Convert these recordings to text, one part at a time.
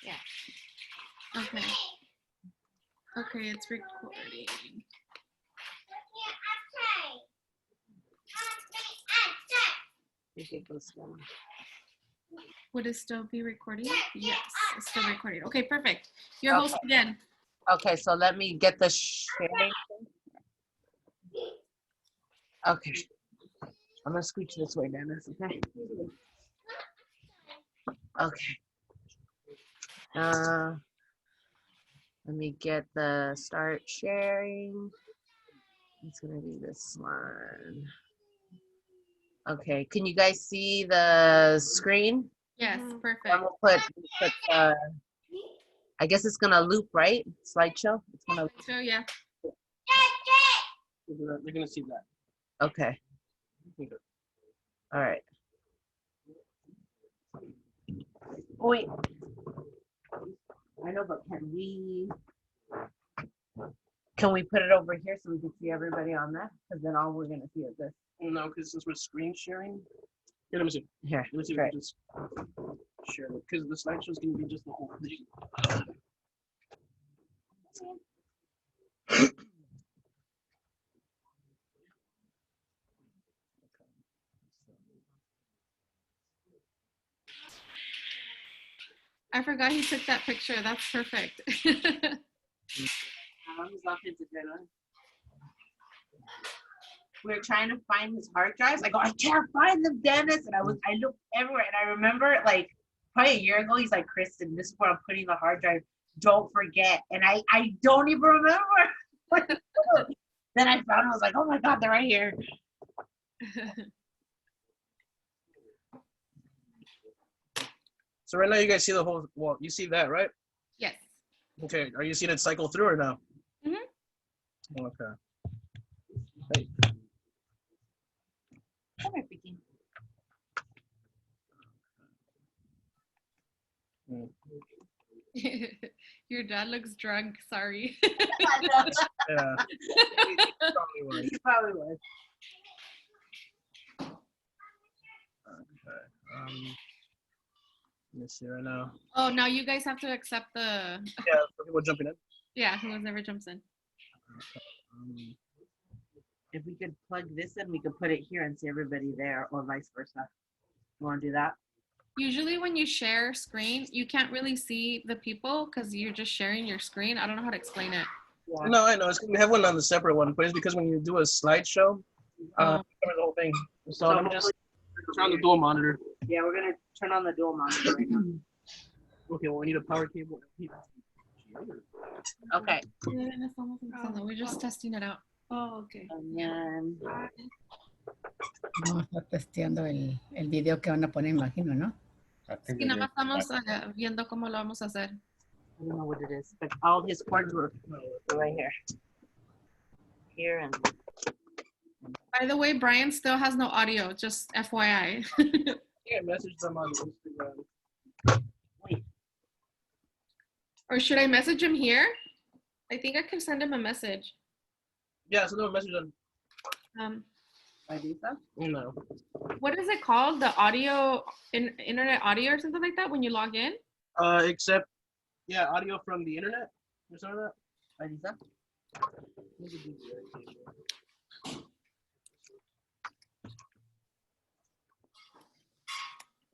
Yeah. Okay. Okay, it's recording. Would it still be recording? Yes, it's still recording. Okay, perfect. Your host again. Okay, so let me get the sharing. Okay. I'm gonna scooch this way, Dennis, okay? Okay. Let me get the start sharing. It's gonna be this one. Okay, can you guys see the screen? Yes, perfect. I'm gonna put I guess it's gonna loop, right? Slideshow. It's gonna. So yeah. They're gonna see that. Okay. All right. Wait. I know, but can we put it over here so we can see everybody on that? Because then all we're gonna see is this. No, because since we're screen sharing. Here, let me see. Here. Let me see if I can just share it. Because the slideshow is gonna be just the whole thing. I forgot he took that picture. That's perfect. We were trying to find his hard drives. I go, I can't find them, Dennis. And I looked everywhere. And I remember like probably a year ago, he's like, Kristen, this is where I'm putting the hard drive. Don't forget. And I don't even remember. Then I found it. I was like, oh my God, they're right here. So right now you guys see the whole, well, you see that, right? Yes. Okay, are you seeing it cycle through or no? Mm-hmm. Okay. Hey. Come here, Vicky. Your dad looks drunk. Sorry. Yeah. He probably was. He probably was. Okay. Let me see right now. Oh, now you guys have to accept the. Yeah, for people jumping in. Yeah, who never jumps in. If we could plug this in, we could put it here and see everybody there, or vice versa. You want to do that? Usually when you share screen, you can't really see the people because you're just sharing your screen. I don't know how to explain it. Yeah. No, I know. It's, we have one on the separate one, but it's because when you do a slideshow, cover the whole thing. So let me just turn on the dual monitor. Yeah, we're gonna turn on the dual monitor right now. Okay, well we need a power cable. Okay. We're just testing it out. Oh, okay. And then No, está testeando el video que van a poner, imagino, ¿no? Sí, nada más estamos viendo cómo lo vamos a hacer. I don't know what it is, but all his cords were right here. Here and. By the way, Brian still has no audio, just FYI. Yeah, message them on Instagram. Wait. Or should I message him here? I think I can send him a message. Yeah, send them a message on. No. What is it called? The audio, internet audio or something like that when you log in? Except, yeah, audio from the internet or something like that.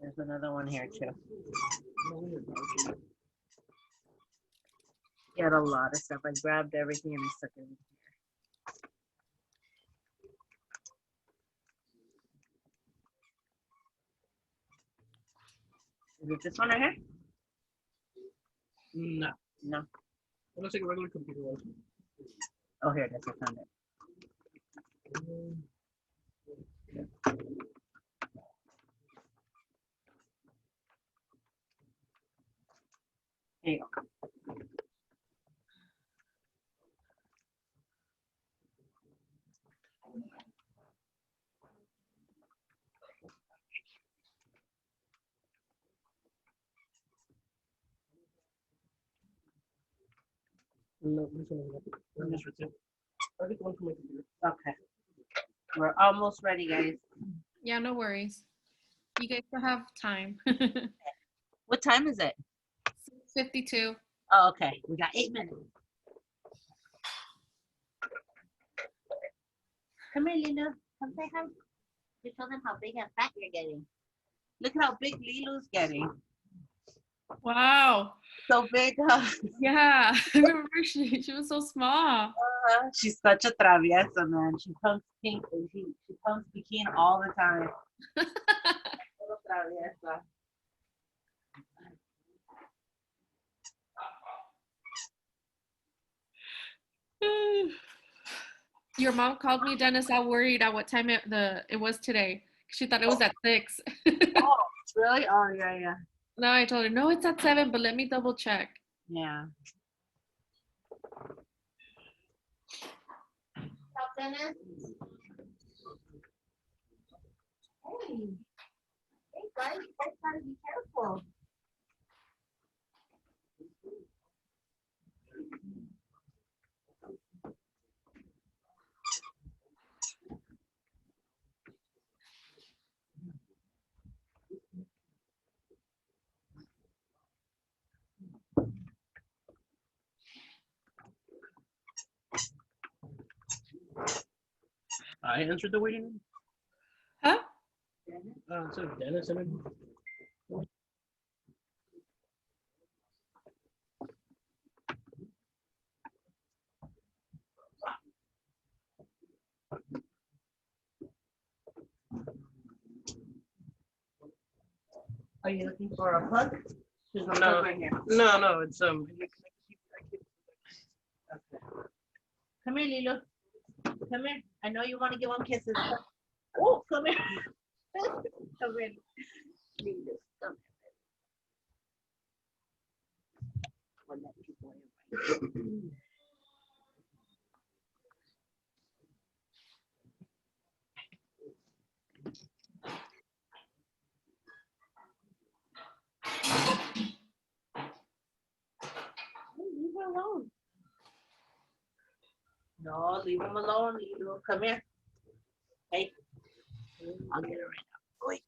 There's another one here too. He had a lot of stuff. I grabbed everything and I stuck it in here. Is it this one right here? No. No. It looks like a regular computer one. Oh, here it is. I found it. Here you go. No, this one is right. I think one from my computer. Okay. We're almost ready, guys. Yeah, no worries. You guys still have time. What time is it? 6:52. Oh, okay. We got 8 minutes. Come here, Lilo. Come say hi. You show them how big and fat you're getting. Look at how big Lilo's getting. Wow. So big, huh? Yeah. I remember she was so small. She's such a traviesa, man. She pumps pink and she pumps bikini all the time. Little traviesa. Your mom called me, Dennis. I worried at what time it was today. She thought it was at 6. Oh, really? Oh, yeah, yeah. No, I told her, no, it's at 7, but let me double check. Yeah. Stop, Dennis. Hey. Hey, guys. You guys gotta be careful. I answered the waiting room. Huh? So Dennis and him. Are you looking for a plug? There's a No. plug right here. No, it's Okay. Come here, Lilo. Come here. I know you want to give one kisses. Oh, come here. Come here. Lilo, come here. We'll let people in. Leave her alone. No, leave him alone. Lilo, come here. Hey, I'll get her right now. Wait.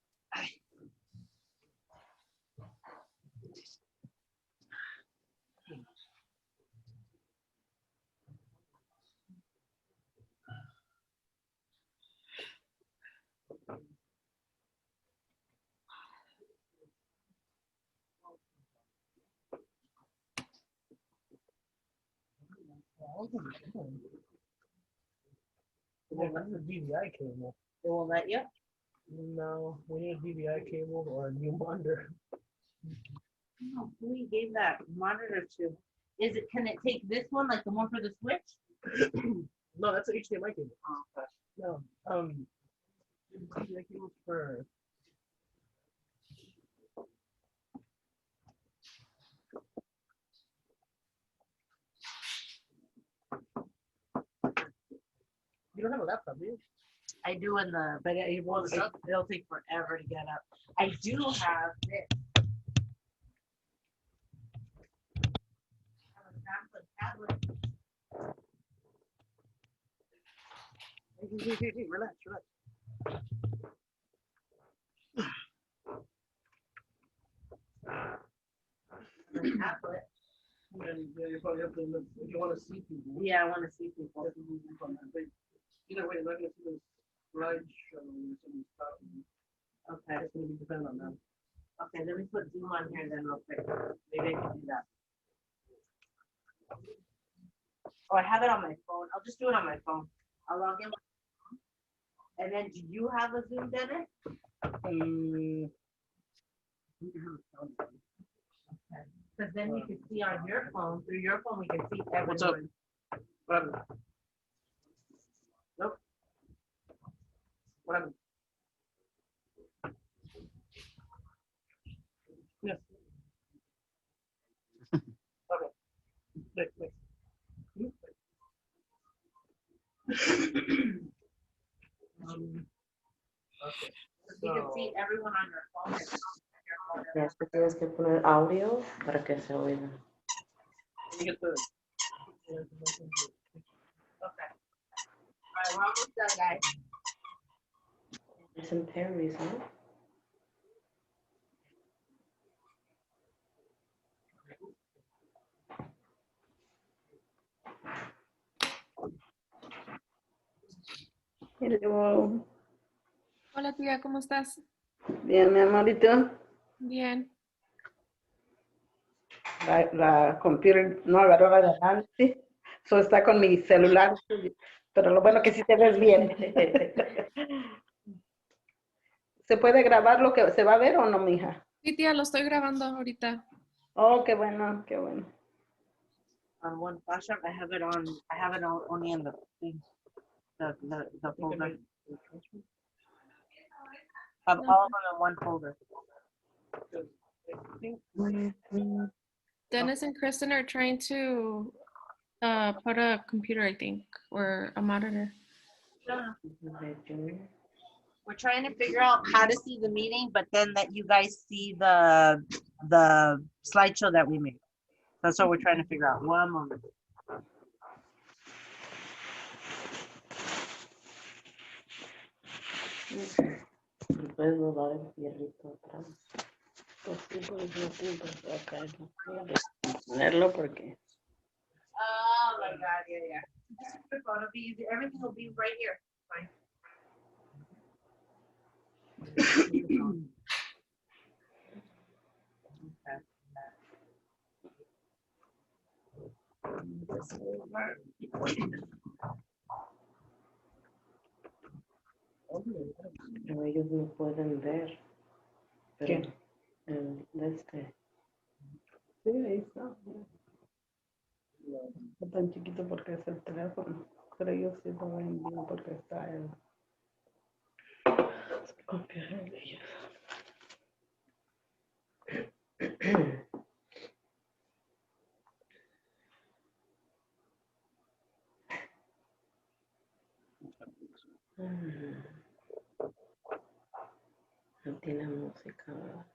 Yeah, that's a DVI cable. They won't let you? No, we need a DVI cable or a new monitor. No, who you gave that monitor to? Is it? Can it take this one, like the one for the switch? No, that's an HDMI cable. Oh, gosh. No, DVI cables for. You don't have a laptop, do you? I do in the, but it won't. It'll take forever to get up. I do have this. I have a Samsung tablet. Hey, relax. A tablet. Yeah, you probably have to look if you want to see people. Yeah, I want to see people. Either way, you're not gonna see the slideshow or some stuff. Okay. It's gonna be dependent on them. Okay, let me put Zoom on here then real quick. Maybe I can do that. Oh, I have it on my phone. I'll just do it on my phone. I'll log in. And then, do you have a Zoom, Dennis? Because then we can see on your phone. Through your phone, we can see everyone. What's up? What happened? Nope. What happened? Yes. Okay. Wait. Okay. You can see everyone on your phone. Ya es que tienes que poner audio para que se oiga. Let me get the. Okay. All right, we're almost done, guys. Es en Paris, ¿no? Hello. Hola tía, ¿cómo estás? Bien, mi amorito. Bien. La computer no agarró la de adelante. So está con mi celular. Pero lo bueno que sí te ves bien. ¿Se puede grabar lo que se va a ver o no, mija? Sí, tía, lo estoy grabando ahorita. Oh, qué bueno, qué bueno. On one flash drive, I have it only in the thing, the folder. Have all of them in one folder. Dennis and Kristen are trying to put a computer, I think, or a monitor. We're trying to figure out how to see the meeting, but then that you guys see the slideshow that we made. That's what we're trying to figure out. One moment. Puedes doblar el fierrito atrás. Pues sí, por eso no tengo que acá. Ponerlo porque. Oh my God, yeah. Just a quick one. It'll be easy. Everything will be right here. Fine. Pero ellos no pueden ver. Pero el de este. Sí, ahí está. Está tan chiquito porque es el teléfono. Pero ellos sí lo ven bien porque está el computer de ellos. No tiene música, ¿verdad?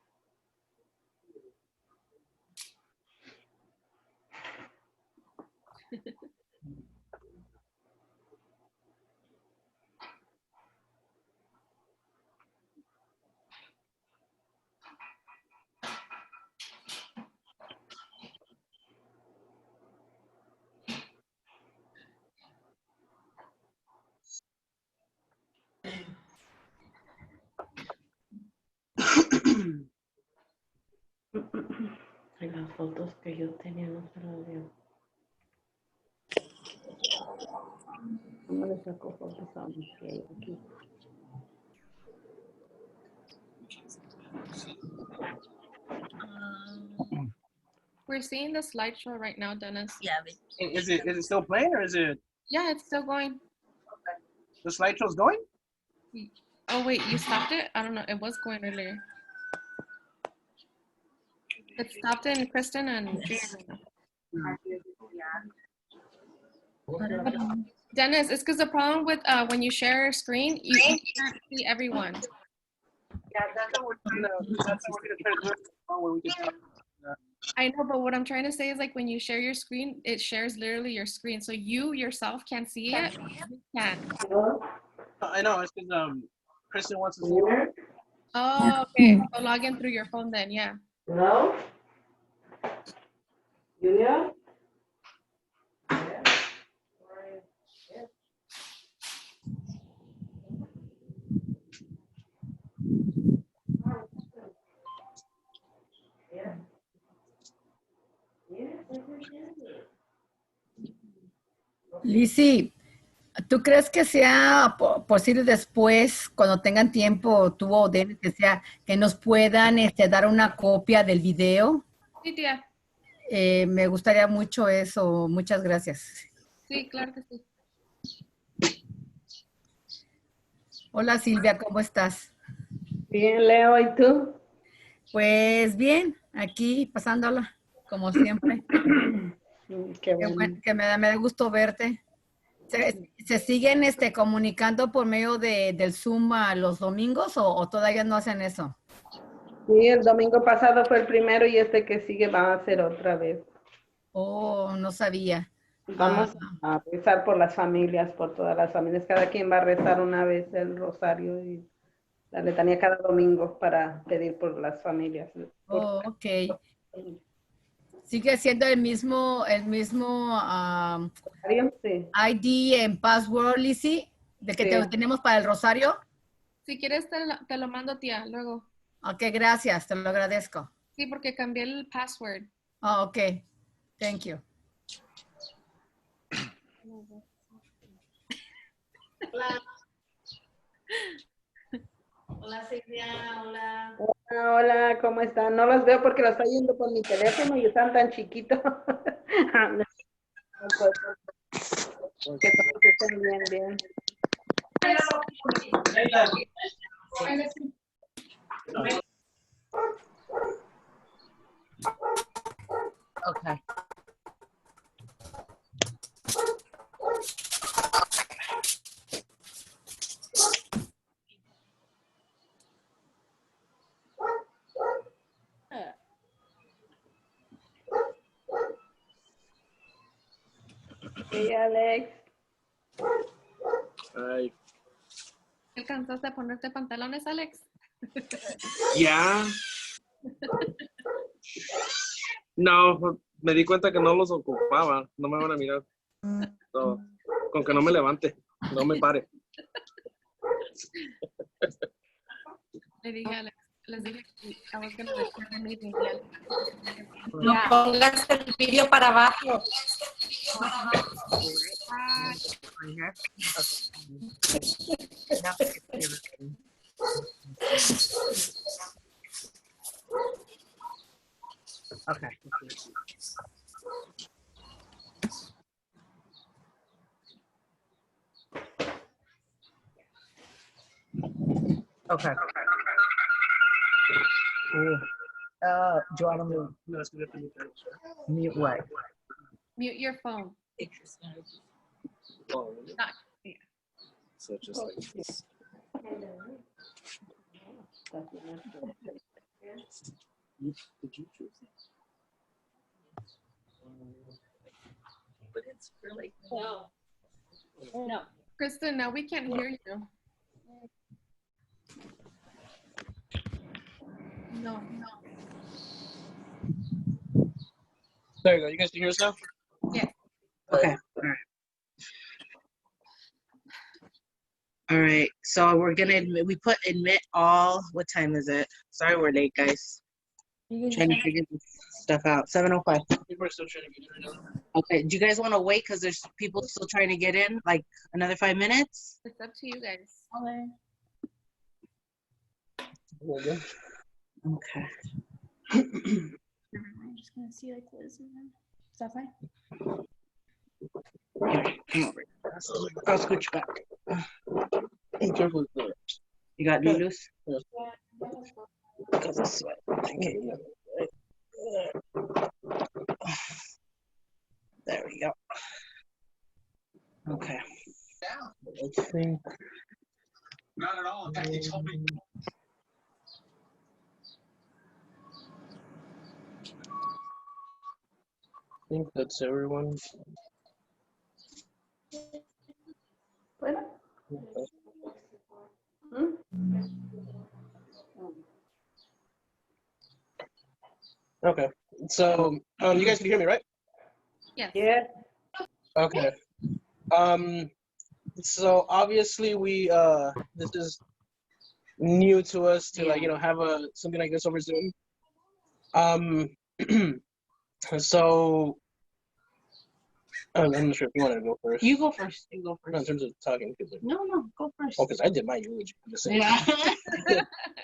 Y las fotos que yo tenía no se las dio. No le sacó fotos a mí que hay aquí. We're seeing the slideshow right now, Dennis. Yeah. Is it still playing or is it Yeah, it's still going. the slideshow's going? Oh, wait, you stopped it? I don't know. It was going earlier. It stopped in Kristen and Dennis. It's because the problem with when you share a screen, you can't see everyone. Yeah, that's what we're That's what we're gonna try to do it where we can. I know, but what I'm trying to say is like when you share your screen, it shares literally your screen. So you yourself can't see it. You can. I know it's because Kristen wants to see. Here? Oh, okay. So log in through your phone then, yeah. No? Julia? Lizzy, ¿tú crees que sea posible después, cuando tengan tiempo, tú o Dennis, que nos puedan dar una copia del video? Sí, tía. Me gustaría mucho eso. Muchas gracias. Sí, claro que sí. Hola Silvia, ¿cómo estás? Bien, Leo, ¿y tú? Pues bien, aquí pasándola, como siempre. Qué bueno. Que me da gusto verte. ¿Se siguen comunicando por medio del Zoom a los domingos o todavía no hacen eso? Sí, el domingo pasado fue el primero y este que sigue va a ser otra vez. Oh, no sabía. Vamos a rezar por las familias, por todas las familias. Cada quien va a rezar una vez el rosario y la letanía cada domingo para pedir por las familias. Oh, ok. ¿Sigue siendo el mismo Sí. ID en password, Lizzy? de que Sí. tenemos para el rosario. Si quieres, te lo mando, tía, luego. Ok, gracias, te lo agradezco. Sí, porque cambié el password. Oh, ok, thank you. Hola. Hola, Silvia. Hola. Hola, ¿cómo están? No los veo porque los estoy yendo por mi teléfono y están tan chiquitos. Que todos estén bien, bien. Okay. Hey, Alex. Ay, ¿Alcanzaste a ponerte pantalones, Alex? ya. No, me di cuenta que no los ocupaba. No me van a mirar. So, con que no me levante, no me pare. Le dije a Alex, les dije que I was gonna record the meeting. y Alex- No pongas el vídeo para abajo. Okay. Okay. Ooh. Do you want to mute what? Mute your phone. Oh, Not, yeah. so just like this. Did you choose it? But it's really cool. No. Kristen, now we can't hear you. No. There you go. You guys can hear us now? Yes. Okay. All right. So we're gonna we put admit all. What time is it? Sorry, we're late, guys. Trying to figure this stuff out. 7:05. People are still trying to get in right now. Okay. Do you guys want to wait because there's people still trying to get in? Like another 5 minutes? It's up to you guys. Well, good. Okay. I'm just gonna see like Liz and then. Is that fine? Come over. I'll scooch back. Be careful with the- You got Lulu's? Yes. Because of sweat. Okay. There we go. Okay. I think. Not at all. In fact, he told me. I think that's everyone. Bueno. Okay. ¿Mm? Okay. So, you guys can hear me, right? Yes. Yeah. Okay. So obviously we this is new to us to like, you know, have something like this over Zoom. So I'm not sure if you want to go first. You go first. You go In first. terms of talking, because No, go first. because I did my eulogy. I'm just saying. Yeah.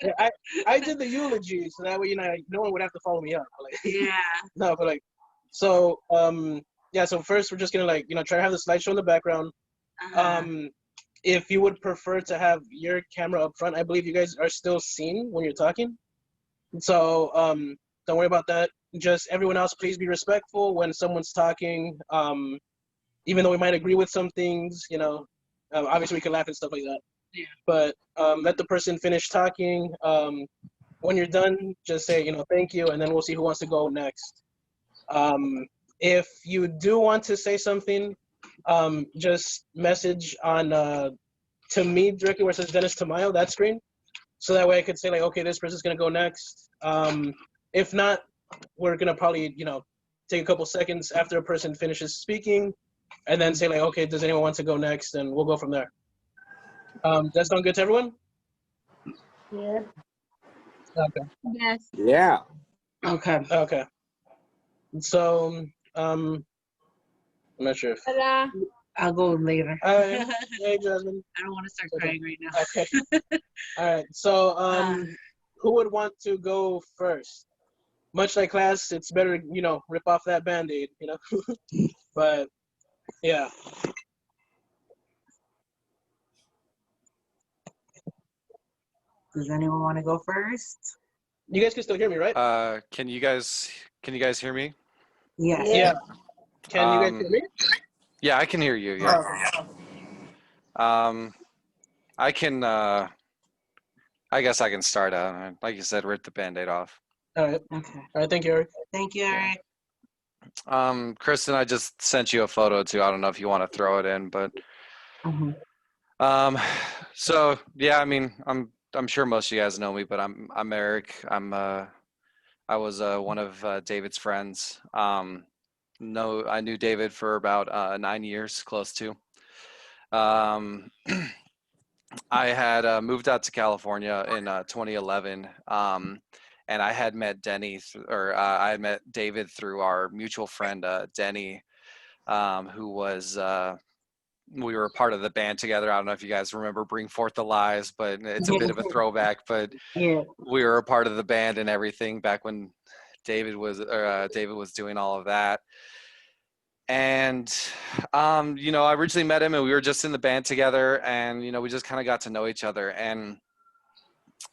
Yeah, I did the eulogy, so that way, you know, no one would have to follow me up. Like, Yeah. no, but like, so yeah. So first, we're just gonna like, you know, try to have the slideshow in the background. If you would prefer to have your camera up front, I believe you guys are still seen when you're talking. So don't worry about that. Just everyone else, please be respectful when someone's talking. Even though we might agree with some things, you know, obviously we can laugh and stuff like that. Yeah. But let the person finish talking. When you're done, just say, you know, thank you, and then we'll see who wants to go next. If you do want to say something, just message on to me directly where it says Dennis Tamayo, that screen. So that way I could say like, okay, this person's gonna go next. If not, we're gonna probably, you know, take a couple seconds after a person finishes speaking and then say like, okay, does anyone want to go next? And we'll go from there. That sound good to everyone? Yeah. Okay. Yes. Yeah. Okay. Okay. So, I'm not sure if. I'll go later. Hey, Jasmine. I don't want to start Okay. crying right now. Okay. All right. So, who would want to go first? Much like class, it's better, rip off that Band-Aid, But, yeah. Does anyone want to go first? You guys can still hear me, right? Can you guys hear me? Yes. Yeah. Can you guys Um, hear me? Yeah, I can hear you. Yeah. I can. I guess I can start out. Like you said, rip the Band-Aid off. All right. Okay. All right. Thank you, Eric. Thank you, Eric. Kristen, I just sent you a photo too. I don't know if you want to throw it in, but so yeah, I mean, I'm sure most of you guys know me, but I'm Eric. I was one of David's friends. I knew David for about 9 years, close to. I had moved out to California in 2011, and I had met I had met David through our mutual friend Denny, who was we were part of the band together. I don't know if you guys remember Bring Forth the Lies, but it's a bit of a throwback. But Yeah. we were a part of the band and everything back when David was doing all of that. And I originally met him and we were just in the band together, and we just kind of got to know each other. And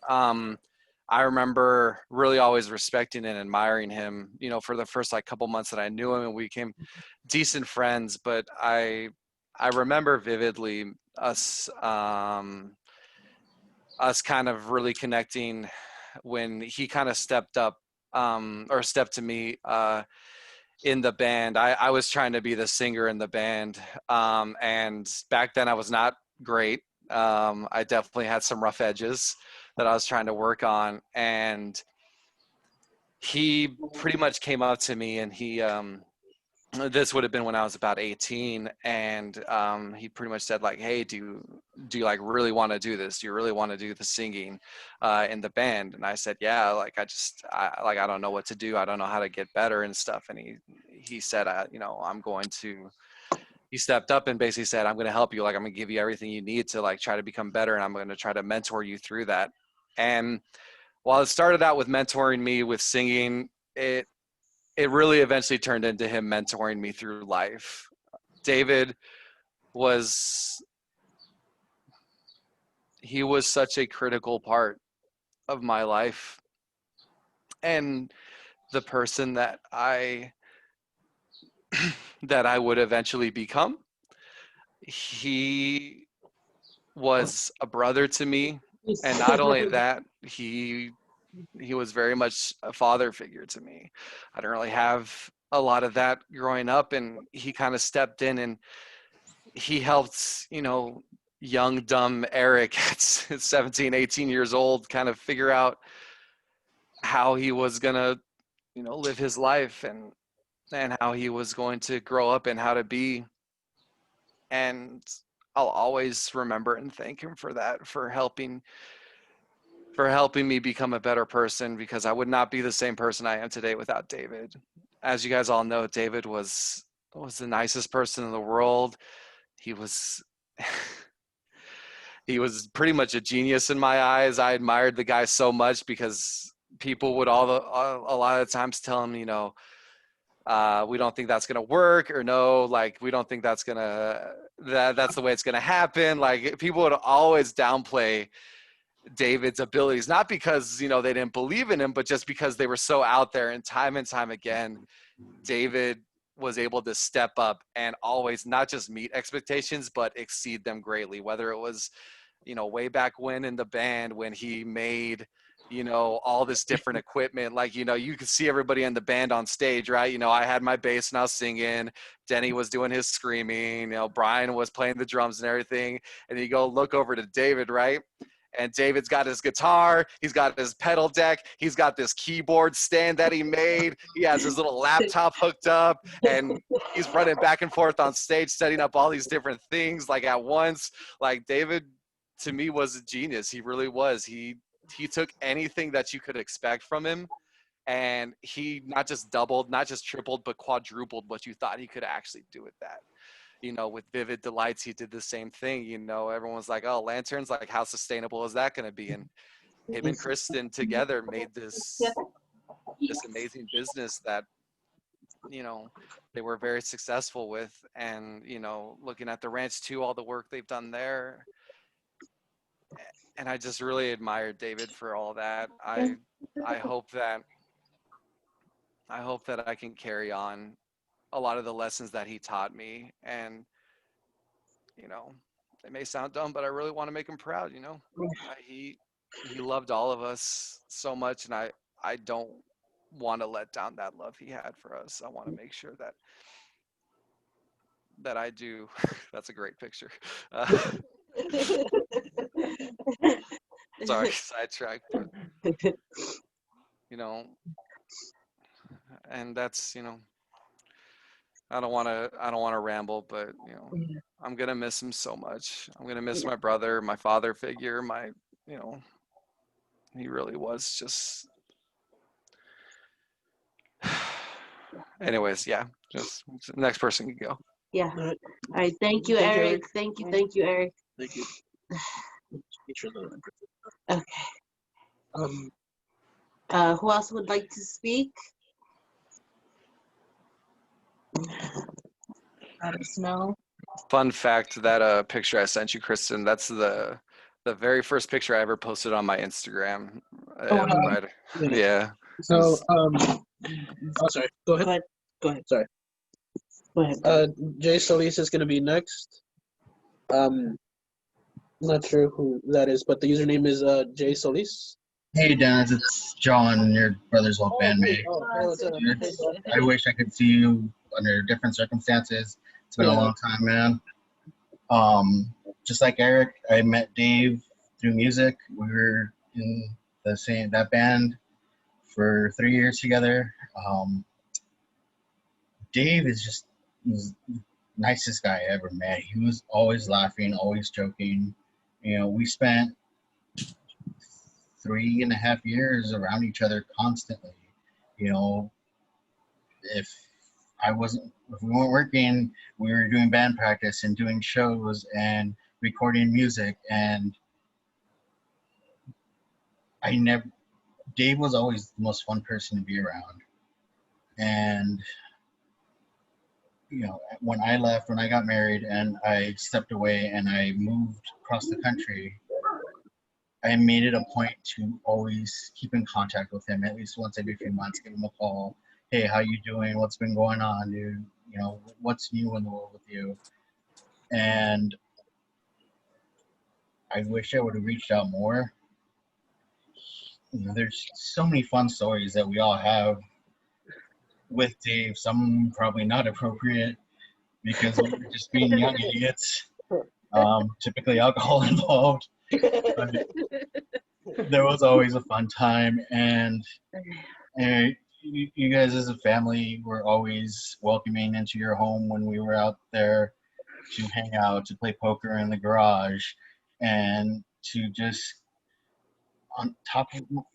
I remember really always respecting and admiring him, for the first couple months that I knew him, and we became decent friends. But I remember vividly us kind of really connecting when he kind of stepped up or stepped to me in the band. I was trying to be the singer in the band, and back then I was not great. I definitely had some rough edges that I was trying to work on, and he pretty much came up to me, and he this would have been when I was about 18, and he pretty much said like, hey, do you like really want to do this? Do you really want to do the singing in the band? And I said, yeah, like I don't know what to do. I don't know how to get better and stuff. And he said, he stepped up and basically said, I'm going to help you. Like, I'm going to give you everything you need to like try to become better. And I'm going to try to mentor you through that. And while it started out with mentoring me with singing, it really eventually turned into him mentoring me through life. David was such a critical part of my life and the person that I would eventually become. He was a brother to me, and not only that, he was very much a father figure to me. I didn't really have a lot of that growing up, and he kind of stepped in and he helped, young, dumb Eric at 17, 18 years old kind of figure out how he was going to, live his life and how he was going to grow up and how to be. And I'll always remember and thank him for that, for helping me become a better person, because I would not be the same person I am today without David. As you guys all know, David was the nicest person in the world. He was he was pretty much a genius in my eyes. I admired the guy so much because people would a lot of times tell him, we don't think that's gonna work, or no, like we don't think that's the way it's gonna happen. Like people would always downplay David's abilities, not because they didn't believe in him, but just because they were so out there. And time again, David was able to step up and always not just meet expectations but exceed them greatly. Whether it was way back when in the band, when he made all this different equipment, like you could see everybody in the band on stage, right? I had my bass and I was singing, Denny was doing his screaming, Brian was playing the drums and everything, and you go look over to David, right? And David's got his guitar, he's got his pedal deck, he's got this keyboard stand that he made, he has his little laptop hooked up, and he's running back and forth on stage, setting up all these different things like at once. Like David to me was a genius. He really was. He took anything that you could expect from him, and he not just doubled, not just tripled, but quadrupled what you thought he could actually do with that. You know, with Vivid Delights, he did the same thing. You know, everyone's like, "Oh, lanterns! Like, how sustainable is that going to be?" And him and Kristen together made this amazing business that, you know, they were very successful with. And, you know, looking at the ranch too, all the work they've done there, and I just really admire David for all that. I hope that I can carry on a lot of the lessons that he taught me. And, you know, it may sound dumb, but I really want to make him proud. You know, he loved all of us so much, and I don't want to let down that love he had for us. I want to make sure that I do. That's a great picture. Sorry, sidetrack, but you know, and that's, you know, I don't want to ramble, but you know, I'm gonna miss him so much. I'm gonna miss my brother, my father figure, you know, he really was just. Anyways, yeah, just next person can go. Yeah. All right. Thank you, Thank you, Eric. Eric. Thank you, Eric. Thank you. Okay. Who else would like to speak? Let us know. Fun fact, that picture I sent you, Kristen, that's the very first picture I ever posted on my Instagram. Oh, wow. Right. Yeah. So, oh, sorry. Go ahead. Go ahead. Sorry. Go ahead. Jay Solis is gonna be next. Not sure who that is, but the username is Jay Solis. Hey Dennis, it's John, your brother's old bandmate. Hey, what's up? I wish I could see you under different circumstances. It's been a long time, man. Just like Eric, I met Dave through music. We were in that band for 3 years together. Dave is just the nicest guy I ever met. He was always laughing, always joking. You know, we spent 3.5 years around each other constantly. You know, if we weren't working, we were doing band practice and doing shows and recording music. And Dave was always the most fun person to be around. And, you know, when I got married and I stepped away and I moved across the country, I made it a point to always keep in contact with him at least once every few months, give him a call. Hey, how you doing? What's been going on, dude? You know, what's new in the world with you? And I wish I would have reached out more. You know, there's so many fun stories that we all have with Dave. Some probably not appropriate because we were just being young idiots. Typically alcohol involved. But there was always a fun time, and you guys as a family were always welcoming into your home when we were out there to hang out, to play poker in the garage, and to just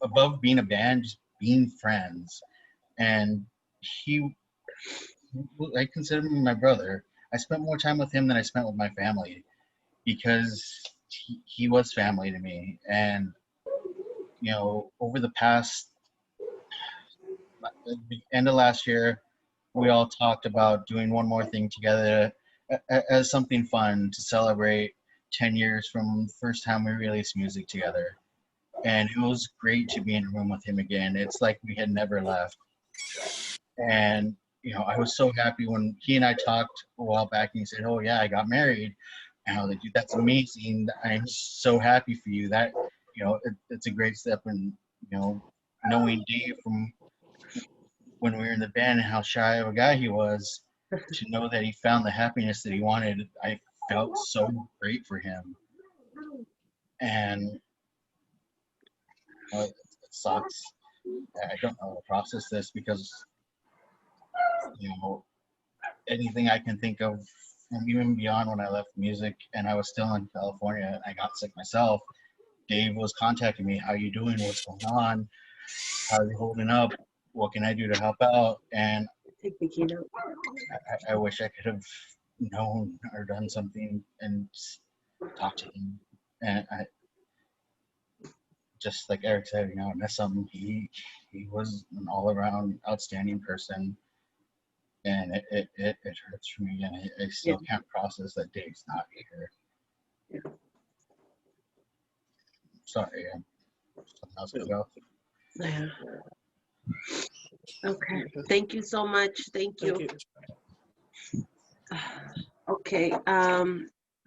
above being a band, just being friends. And I consider him my brother. I spent more time with him than I spent with my family because he was family to me. And, you know, over the past, the end of last year, we all talked about doing one more thing together as something fun to celebrate 10 years from the first time we released music together. And it was great to be in a room with him again. It's like we had never left. And, you know, I was so happy when he and I talked a while back and he said, oh yeah, I got married. And I was like, dude, that's amazing. I'm so happy for you. That, you know, it's a great step. And, you know, knowing Dave from when we were in the band and how shy of a guy he was, to know that he found the happiness that he wanted, I felt so great for him. And it sucks. I don't know how to process this because, you know, anything I can think of and even beyond when I left music and I was still in California and I got sick myself, Dave was contacting me. How you doing? What's going on? How are you holding up? What can I do to help out? And Take the keynote. I wish I could have known or done something and talked to him. And I, just like Eric said, you know, that's something he was an all around outstanding person. And it hurts for me, and I still can't process that Dave's not here. Yeah. Sorry, something else to go. Yeah. Okay. Thank you so much. Thank you. Okay.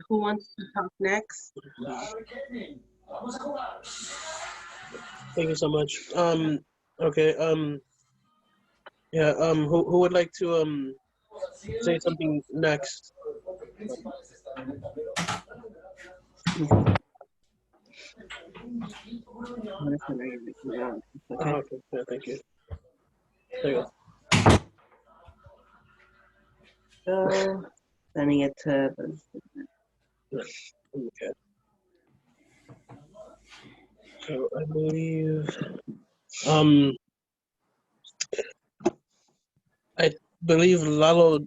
Who wants to talk next? Thank you so much. Okay. Yeah. Who would like to say something next? Okay. Yeah, thank you. There you go. Sending it to. Okay. So I believe. I believe Lalo.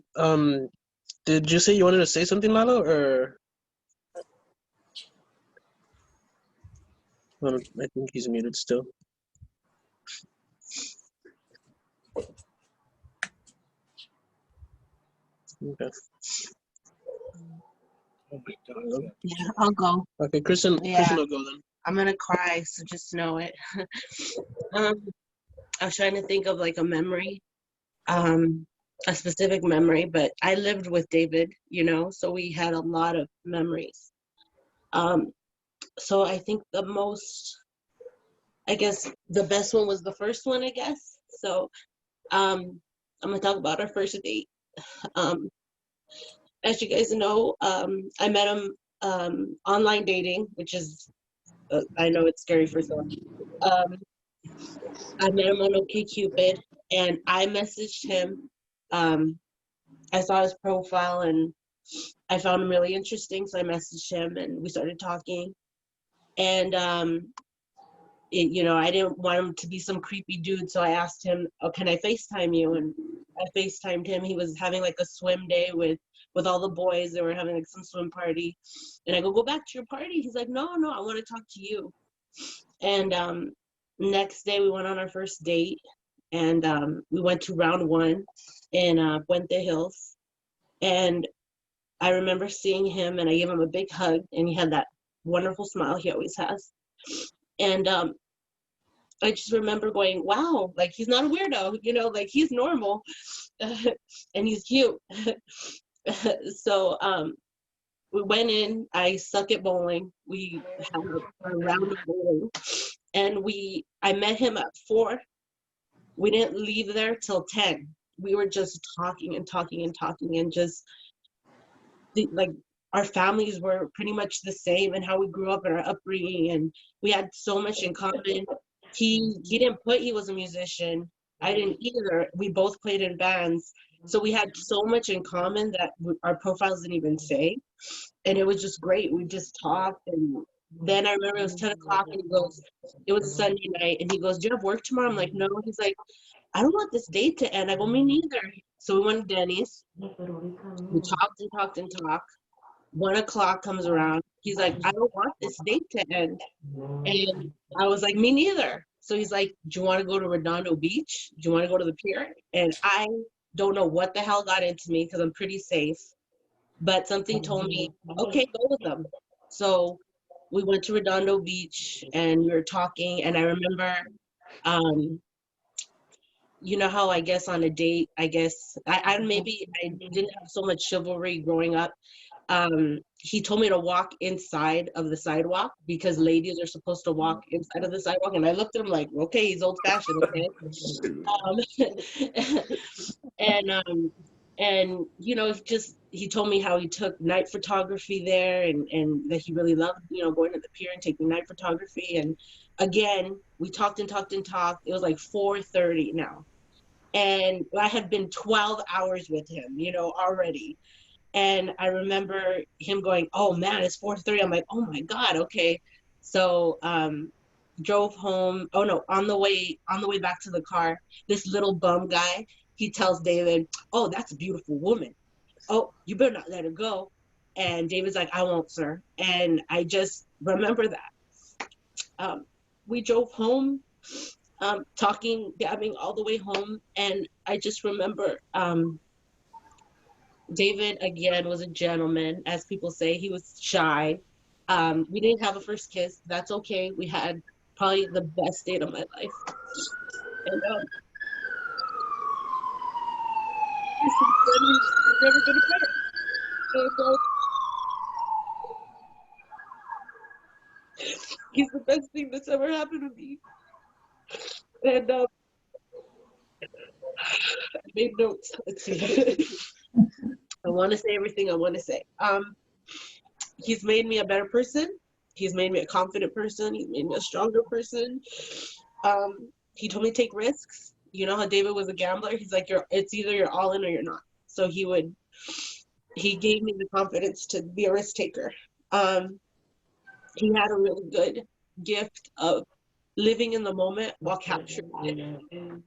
Did you say you wanted to say something, Lalo, or? I think he's muted still. Okay. Yeah, I'll go. Okay, Kristen will go then. I'm gonna cry, so just know it. I was trying to think of like a memory, a specific memory, but I lived with David, you know, so we had a lot of memories. So I think the best one was the first one, I guess. So I'm gonna talk about our first date. As you guys know, I met him online dating, which is, I know it's scary for some. I met him on OkCupid, and I messaged him. I saw his profile, and I found him really interesting, so I messaged him, and we started talking. And you know, I didn't want him to be some creepy dude, so I asked him, "Oh, can I FaceTime you?" And I FaceTimed him. He was having like a swim day with all the boys. They were having like some swim party, and I go back to your party. He's like, no, I want to talk to you. And next day we went on our first date, and we went to round one in Puente Hills. And I remember seeing him, and I gave him a big hug, and he had that wonderful smile he always has. And I just remember going, wow, like he's not a weirdo, you know, like he's normal and he's cute. So we went in, I suck at bowling. We had a round of bowling, and I met him at 4. We didn't leave there till 10. We were just talking and talking and talking, and just like our families were pretty much the same, and how we grew up and our upbringing, and we had so much in common. He didn't put he was a musician. I didn't either. We both played in bands. So we had so much in common that our profiles didn't even say. And it was just great. We just talked. And then I remember it was 10 o'clock, and he goes, it was a Sunday night, and he goes, do you have work tomorrow? I'm like, no. He's like, I don't want this date to end. I go, me neither. So we went to Denny's. We talked and talked and talked. 1 o'clock comes around. He's like, I don't want this date to end. And I was like, me neither. So he's like, do you want to go to Redondo Beach? Do you want to go to the pier? And I don't know what the hell got into me, because I'm pretty safe. But something told me, okay, go with them. So we went to Redondo Beach, and we were talking. And I remember, you know how I guess on a date, I guess, I didn't have so much chivalry growing up. He told me to walk inside of the sidewalk, because ladies are supposed to walk inside of the sidewalk. And I looked at him like, okay, he's old fashioned, okay? And you know, he told me how he took night photography there, and that he really loved, you know, going to the pier and taking night photography. And again, we talked and talked and talked. It was like 4:30 now. And I had been 12 hours with him, you know, already. And I remember him going, "Oh man, it's 4:30." I'm like, "Oh my God, okay." So drove home. Oh no, on the way back to the car, this little bum guy, he tells David, "Oh, that's a beautiful woman. Oh, you better not let her go." And David's like, "I won't, sir." And I just remember that. We drove home, talking, gabbing all the way home, and I just remember David, again, was a gentleman, as people say. He was shy. We didn't have a first kiss. That's okay. We had probably the best date of my life. And he's never been apart. And, he's the best thing that's ever happened to me. And I made notes. Let's see. I want to say everything I want to say. He's made me a better person. He's made me a confident person. He's made me a stronger person. He told me to take risks. You know how David was a gambler? He's like, it's either you're all in or you're not. So he gave me the confidence to be a risk taker. He had a really good gift of living in the moment while capturing it.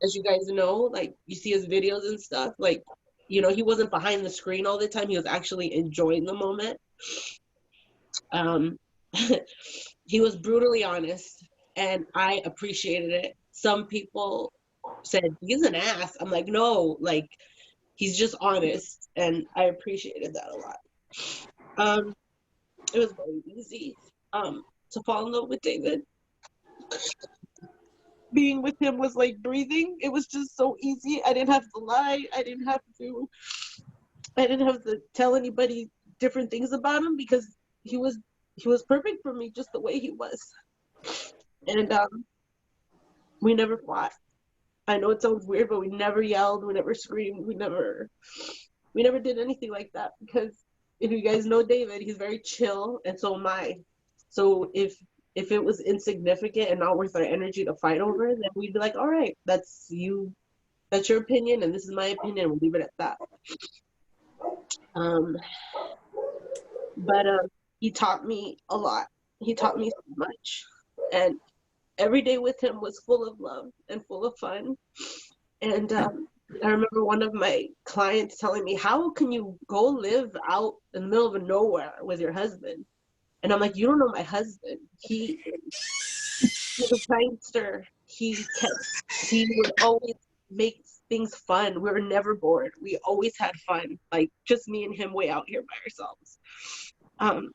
As you guys know, like you see his videos and stuff, like, you know, he wasn't behind the screen all the time. He was actually enjoying the moment. He was brutally honest, and I appreciated it. Some people said, he's an ass. I'm like, no, like, he's just honest, and I appreciated that a lot. It was very easy to fall in love with David. Being with him was like breathing. It was just so easy. I didn't have to lie. I didn't have to tell anybody different things about him, because he was perfect for me just the way he was. And we never fought. I know it sounds weird, but we never yelled, we never screamed, we never did anything like that, because if you guys know David, he's very chill, and so am I. So if it was insignificant and not worth our energy to fight over, then we'd be like, all right, that's your opinion, and this is my opinion, we'll leave it at that. But he taught me a lot. He taught me so much. And every day with him was full of love and full of fun. And I remember one of my clients telling me, how can you go live out in the middle of nowhere with your husband? And I'm like, you don't know my husband. He's a prankster. He would always make things fun. We were never bored. We always had fun. Like, just me and him way out here by ourselves.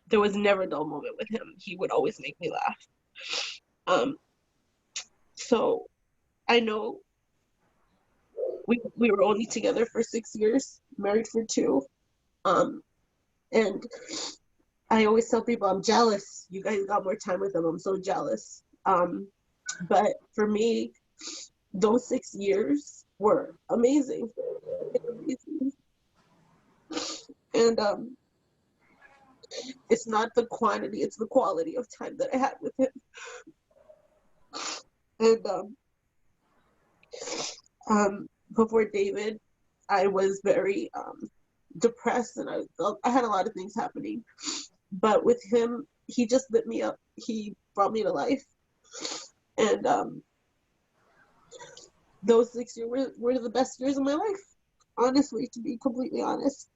There was never a dull moment with him. He would always make me laugh. So I know we were only together for 6 years, married for 2. And I always tell people I'm jealous. You guys got more time with him. I'm so jealous. But for me, those 6 years were amazing. And it's not the quantity, it's the quality of time that I had with him. And before David, I was very depressed, and I had a lot of things happening. But with him, he just lit me up. He brought me to life. And those 6 years were the best years of my life, honestly, to be completely honest.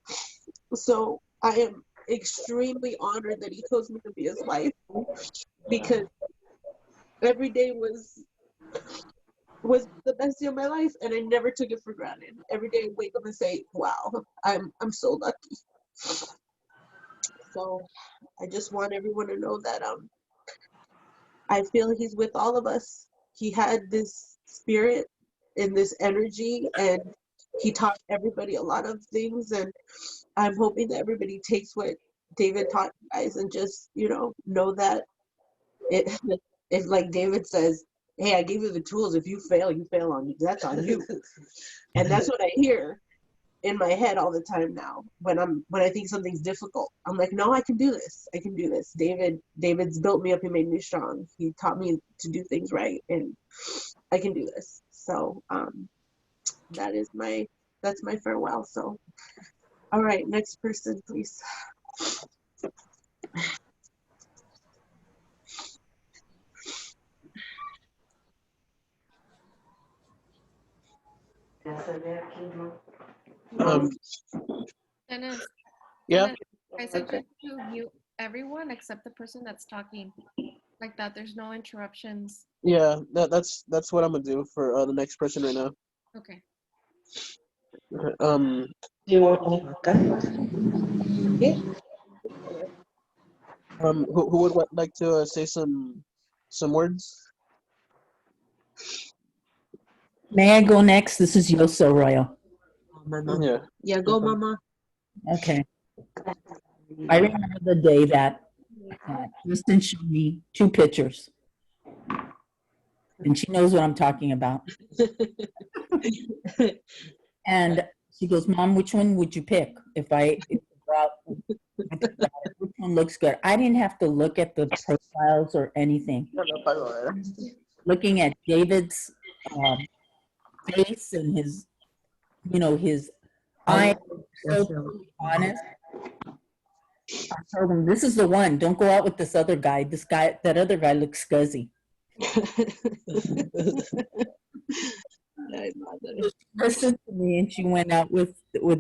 So I am extremely honored that he chose me to be his wife, because every day was the best day of my life, and I never took it for granted. Every day I wake up and say, wow, I'm so lucky. So I just want everyone to know that I feel he's with all of us. He had this spirit and this energy, and he taught everybody a lot of things, and I'm hoping that everybody takes what David taught you guys and just, know that it's like David says, hey, I gave you the tools. If you fail on you. That's on you. And that's what I hear in my head all the time now when I think something's difficult. I'm like, no, I can do this. I can do this. David's built me up. He made me strong. He taught me to do things right, and I can do this. So that's my farewell. So All right, next person, please. Um, Dennis, yeah. Dennis, I suggest you mute everyone except the person that's talking. Like that, there's no interruptions. Yeah, that's what I'm gonna do for the next person right now. Okay. Okay, Do you want who would like to say some words? May I go next? This is Yoso Royal. Yeah. Yeah, go, Mama. Okay. I remember the day that Kristen showed me 2 pictures. And she knows what I'm talking about. And she goes, Mom, which one would you pick if which one looks good? I didn't have to look at the profiles or anything. Looking at David's face and his, his eyes, so totally honest. I told him, this is the one. Don't go out with this other guy. That other guy looks scuzzy. She listened to me and she went out with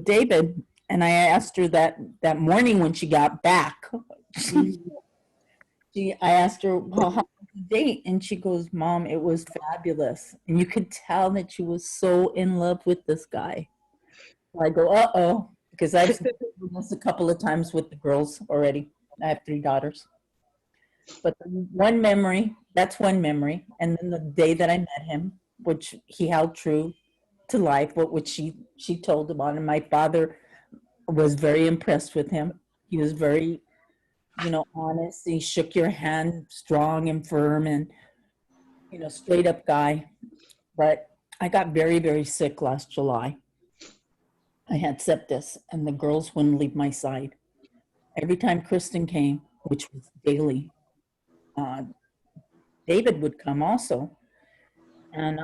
David. And I asked her that morning when she got back. I asked her, well, how was the date? And she goes, Mom, it was fabulous. And you could tell that she was so in love with this guy. So I go, uh-oh, because I've seen this a couple of times with the girls already. I have 3 daughters. But that's one memory. And then the day that I met him, which he held true to life, which she told him on. And my father was very impressed with him. He was very, honest. He shook your hand strong and firm and, straight up guy. But I got very, very sick last July. I had sepsis and the girls wouldn't leave my side. Every time Kristen came, which was daily, David would come also. And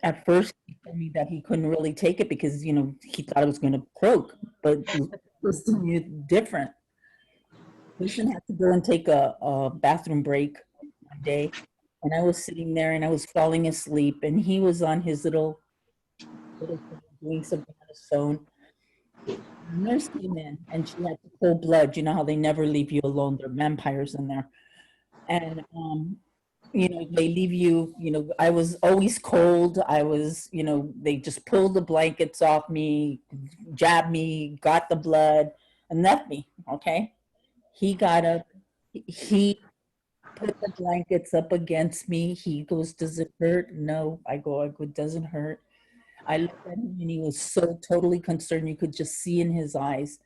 at first he told me that he couldn't really take it because, he thought it was going to croak, but Kristen knew different. Kristen had to go and take a bathroom break one day. And I was sitting there and I was falling asleep and he was on his little doing something on his phone. The nurse came in and she had to pull blood. You know how they never leave you alone. There are vampires in there. And, they leave you, I was always cold. I was, they just pulled the blankets off me, jabbed me, got the blood and left me. Okay. He got up, he put the blankets up against me. He goes, does it hurt? No. I go, it doesn't hurt. I looked at him and he was so totally concerned. You could just see in his eyes.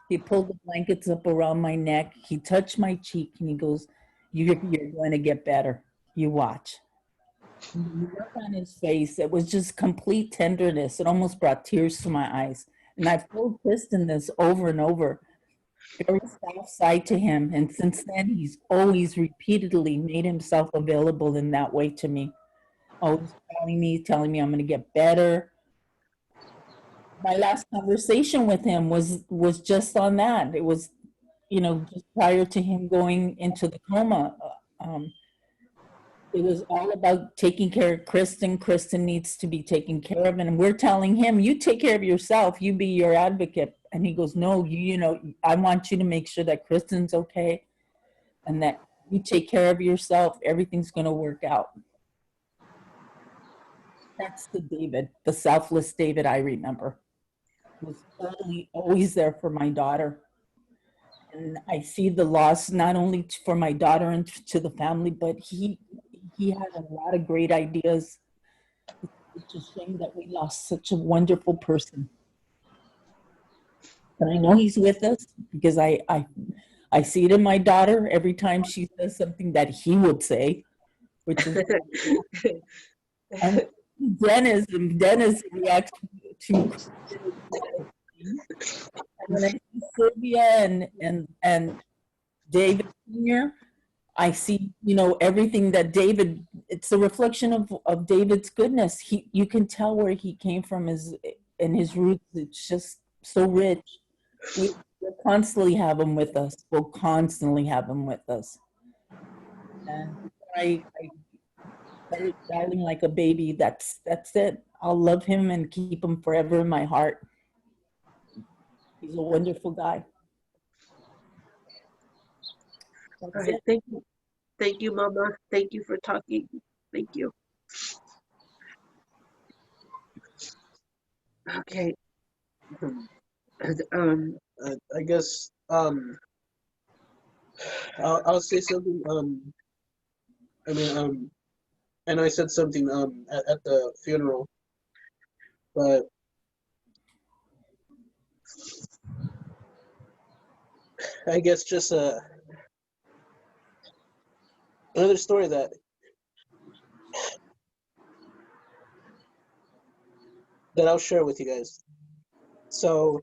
He pulled the blankets up around my neck. He touched my cheek and he goes, you're going to get better. You watch. And you look on his face. It was just complete tenderness. It almost brought tears to my eyes. And I've told Kristen this over and over. Very soft side to him. And since then, he's always repeatedly made himself available in that way to me. Always telling me I'm going to get better. My last conversation with him was just on that. It was, just prior to him going into the coma. It was all about taking care of Kristen. Kristen needs to be taken care of. And we're telling him, you take care of yourself. You be your advocate. And he goes, no, I want you to make sure that Kristen's okay and that you take care of yourself. Everything's going to work out. That's the David, the selfless David I remember. He was totally always there for my daughter. And I see the loss not only for my daughter and to the family, but he had a lot of great ideas. It's a shame that we lost such a wonderful person. But I know he's with us because I see it in my daughter every time she says something that he would say, which is and Dennis reacts to and when I see Sylvia and David Sr., I see, everything that David, it's a reflection of David's goodness. You can tell where he came from and his roots. It's just so rich. We'll constantly have him with us. We'll constantly have him with us. And I started darling like a baby. That's it. I'll love him and keep him forever in my heart. He's a wonderful guy. All right, thank you. Thank you, Mama. Thank you for talking. Thank you. Okay. I guess I'll say something. I know I said something at the funeral, but I guess just another story that I'll share with you guys. So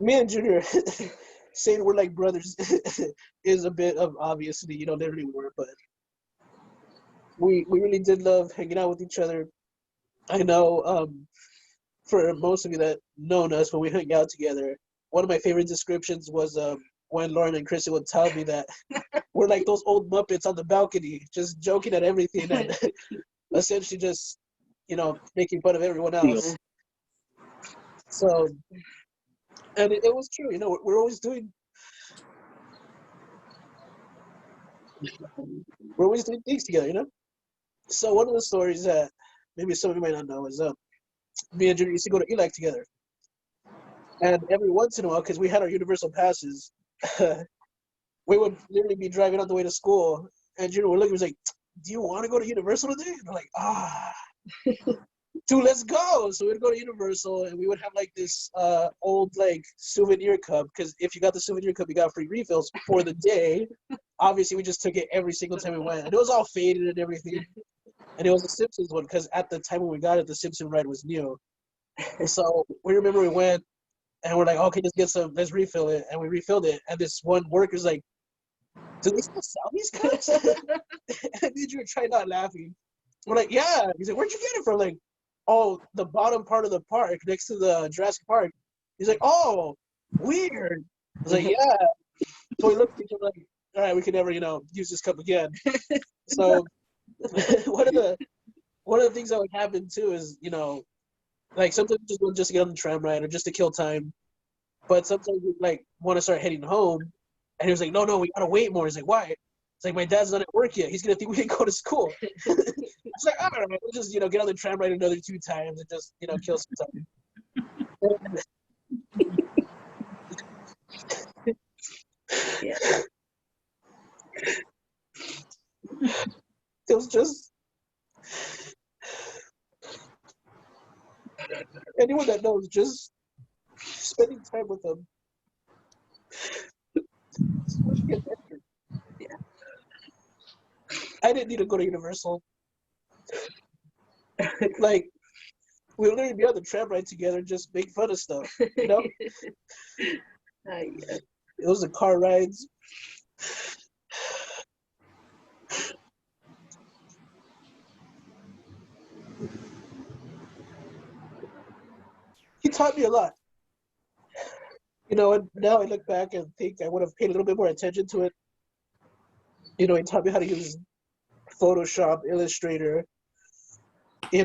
me and Junior saying we're like brothers is a bit of obviously, they really were, but we really did love hanging out with each other. I know for most of you that known us when we hung out together, one of my favorite descriptions was when Lauren and Chrissy would tell me that we're like those old Muppets on the balcony, just joking at everything and essentially just, making fun of everyone else. So, and it was true, we're always doing things together, So one of the stories that maybe some of you might not know is me and Junior used to go to ELAC together. And every once in a while, because we had our universal passes, we would literally be driving on the way to school, and Junior would look at me and was like, "Do you want to go to Universal today?" And I'm like, dude, let's go. So we'd go to Universal, and we would have like this old like souvenir cup, because if you got the souvenir cup, you got free refills for the day. Obviously, we just took it every single time we went, and it was all faded and everything. And it was a Simpsons one, because at the time when we got it, the Simpson ride was new. So we remember we went, and we're like, okay, let's refill it. And we refilled it. And this one worker's like, do they still sell these cups? And me and you were trying not laughing. We're like, yeah. He's like, where'd you get it from? Like, oh, the bottom part of the park next to the Jurassic Park. He's like, oh, weird. I was like, yeah. So we looked at each other like, all right, we can never, use this cup again. So one of the things that would happen too is, like sometimes just want to get on the tram ride or just to kill time. But sometimes we like want to start heading home. And he was like, no, we gotta wait more. He's like, why? It's like, my dad's not at work yet. He's gonna think we didn't go to school. It's like, all right, we'll just, get on the tram ride another 2 times and just, kill some time. Yeah. It was just, anyone that knows, just spending time with them. Yeah. I didn't need to go to Universal. Like, we'll literally be on the tram ride together, just make fun of stuff, Yeah. It was the car rides. He taught me a lot. And now I look back and think I would have paid a little bit more attention to it. He taught me how to use Photoshop, Illustrator. He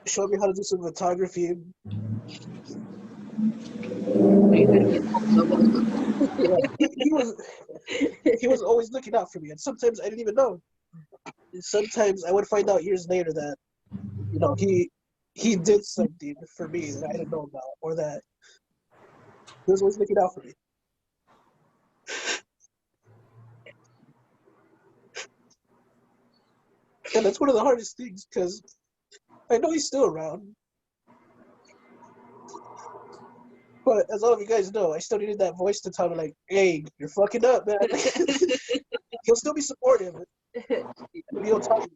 showed me how to do some photography. He was always looking out for me, and sometimes I didn't even know. Sometimes I would find out years later that, he did something for me that I didn't know about, or that he was always looking out for me. And that's one of the hardest things, because I know he's still around. But as all of you guys know, I still needed that voice to tell me, like, hey, you're fucking up, man. He'll still be supportive. He'll tell you,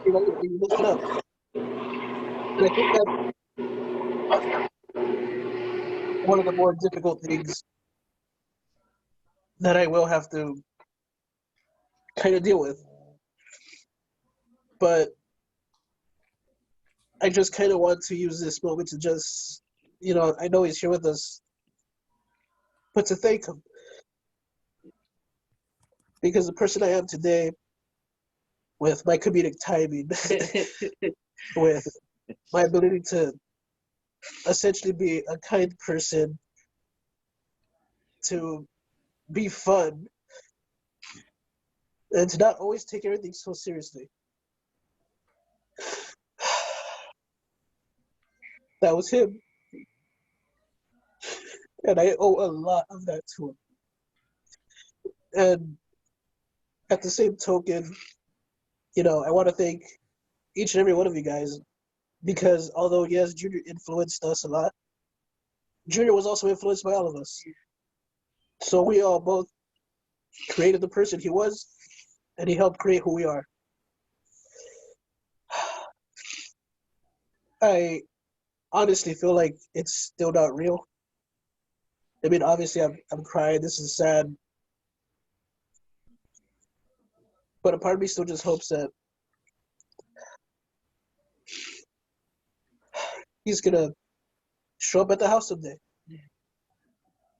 you're messing up. And I think that's one of the more difficult things that I will have to kind of deal with. But I just kind of want to use this moment to just I know he's here with us, but to thank him, because the person I am today, with my comedic timing, with my ability to essentially be a kind person, to be fun, and to not always take everything so seriously. That was him. And I owe a lot of that to him. And at the same token, I want to thank each and every one of you guys, because although, yes, Junior influenced us a lot, Junior was also influenced by all of us. So we all both created the person he was, and he helped create who we are. I honestly feel like it's still not real. I mean, obviously, I'm crying. This is sad. But a part of me still just hopes that he's going to show up at the house someday.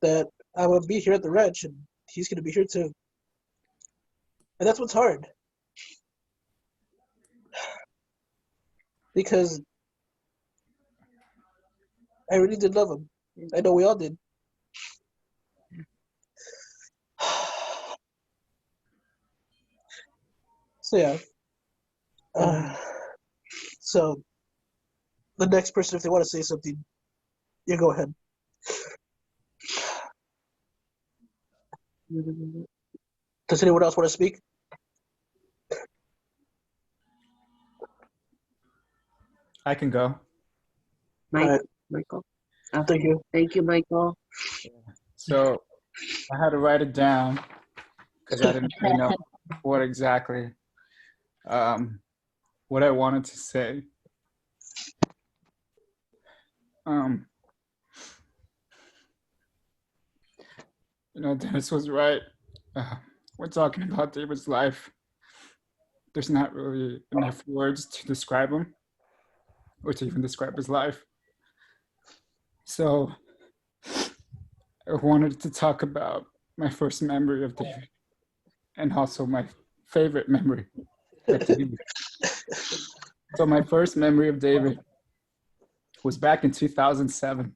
That I will be here at the ranch, and he's going to be here too. And that's what's hard. Because I really did love him. I know we all did. So yeah. So the next person, if they want to say something, you go ahead. Does anyone else want to speak? I can go. Michael. Thank you. Thank you, Michael. So I had to write it down because I didn't really know what exactly what I wanted to say. Dennis was right. We're talking about David's life. There's not really enough words to describe him or to even describe his life. So I wanted to talk about my first memory of David and also my favorite memory of David. So my first memory of David was back in 2007.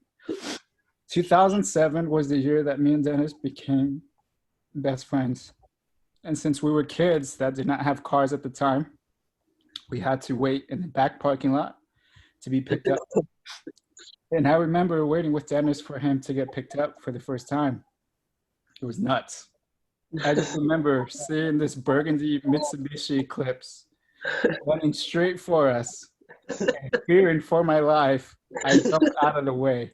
2007 was the year that me and Dennis became best friends. And since we were kids that did not have cars at the time, we had to wait in the back parking lot to be picked up. And I remember waiting with Dennis for him to get picked up for the first time. It was nuts. I just remember seeing this burgundy Mitsubishi Eclipse running straight for us. And fearing for my life, I jumped out of the way.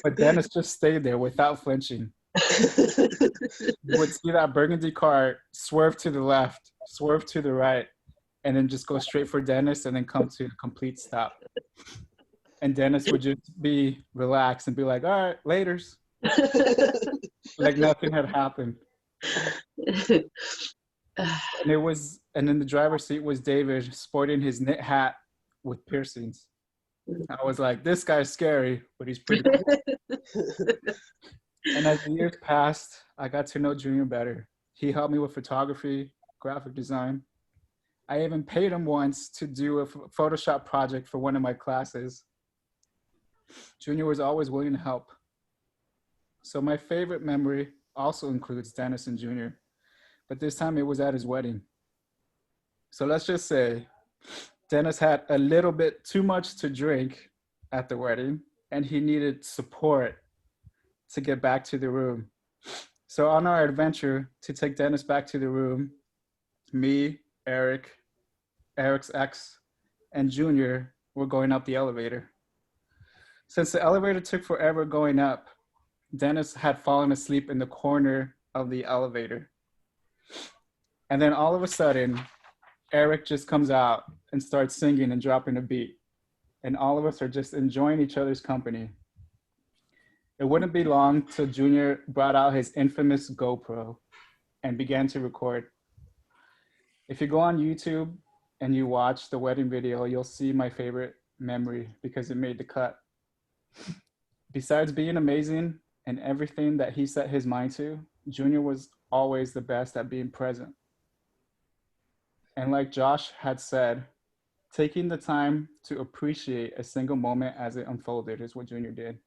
But Dennis just stayed there without flinching. You would see that burgundy car swerve to the left, swerve to the right, and then just go straight for Dennis and then come to a complete stop. And Dennis would just be relaxed and be like, all right, laters. Like nothing had happened. And in the driver's seat was David sporting his knit hat with piercings. I was like, this guy's scary, but he's pretty cool. And as the years passed, I got to know Junior better. He helped me with photography, graphic design. I even paid him once to do a Photoshop project for one of my classes. Junior was always willing to help. So my favorite memory also includes Dennis and Junior, but this time it was at his wedding. So let's just say Dennis had a little bit too much to drink at the wedding, and he needed support to get back to the room. So on our adventure to take Dennis back to the room, me, Eric, Eric's ex, and Junior were going up the elevator. Since the elevator took forever going up, Dennis had fallen asleep in the corner of the elevator. And then all of a sudden, Eric just comes out and starts singing and dropping a beat. And all of us are just enjoying each other's company. It wouldn't be long till Junior brought out his infamous GoPro and began to record. If you go on YouTube and you watch the wedding video, you'll see my favorite memory because it made the cut. Besides being amazing and everything that he set his mind to, Junior was always the best at being present. And like Josh had said, taking the time to appreciate a single moment as it unfolded is what Junior did.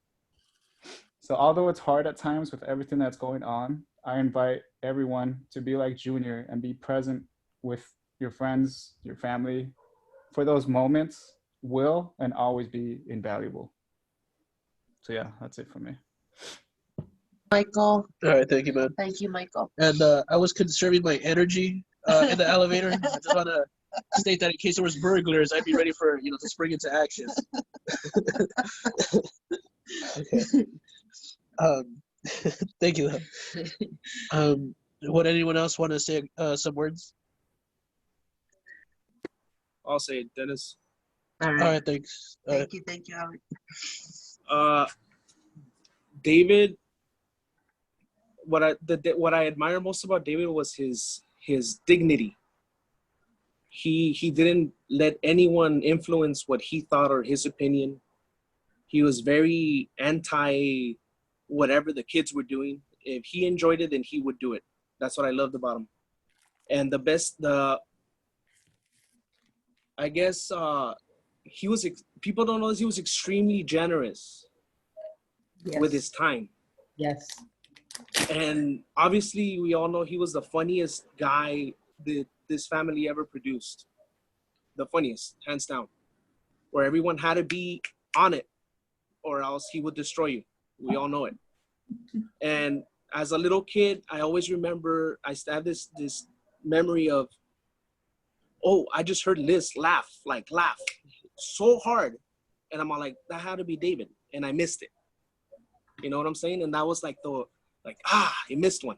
So although it's hard at times with everything that's going on, I invite everyone to be like Junior and be present with your friends, your family, for those moments will and always be invaluable. So yeah, that's it for me. Michael. All right, thank you, man. Thank you, Michael. And I was conserving my energy in the elevator. I just want to state that in case there was burglars, I'd be ready for, to spring into action. Okay. Thank you. Would anyone else want to say some words? I'll say it, Dennis. All All right, thanks. Thank you, Alex. David, what I admire most about David was his dignity. He didn't let anyone influence what he thought or his opinion. He was very anti whatever the kids were doing. If he enjoyed it, then he would do it. That's what I loved about him. And I guess people don't know this, he was extremely generous with his time. Yes. And obviously we all know he was the funniest guy that this family ever produced. The funniest, hands down. Where everyone had to be on it or else he would destroy you. We all know it. And as a little kid, I always remember, I have this memory of, oh, I just heard Liz laugh so hard. And I'm all like, that had to be David. And I missed it. You know what I'm saying? And that was like he missed one.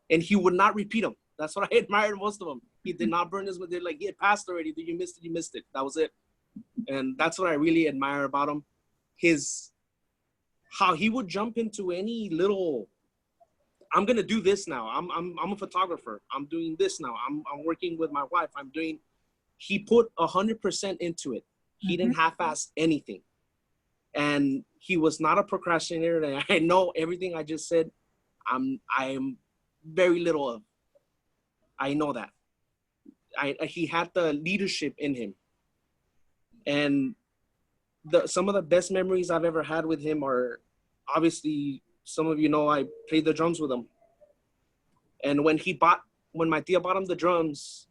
And he would not repeat them. That's what I admired most of them. He did not burn his, they're like, yeah, it passed already. You missed it. That was it. And that's what I really admire about him. How he would jump into any little, I'm going to do this now. I'm a photographer. I'm doing this now. I'm working with my wife. He put 100% into it. He didn't half-ass anything. And he was not a procrastinator. And I know everything I just said, I am very little of. I know that. He had the leadership in him. And some of the best memories I've ever had with him are, obviously, some of you know I played the drums with him. And when my tia bought him the drums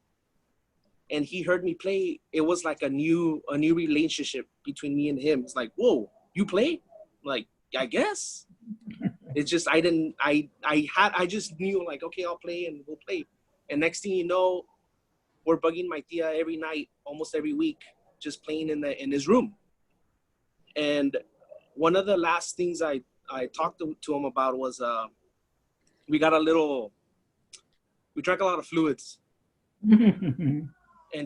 and he heard me play, it was like a new relationship between me and him. It's like, whoa, you play? Like, I guess. It's just, I just knew like, okay, I'll play and we'll play. And next thing you know, we're bugging my tia every night, almost every week, just playing in his room. And one of the last things I talked to him about was we drank a lot of fluids. And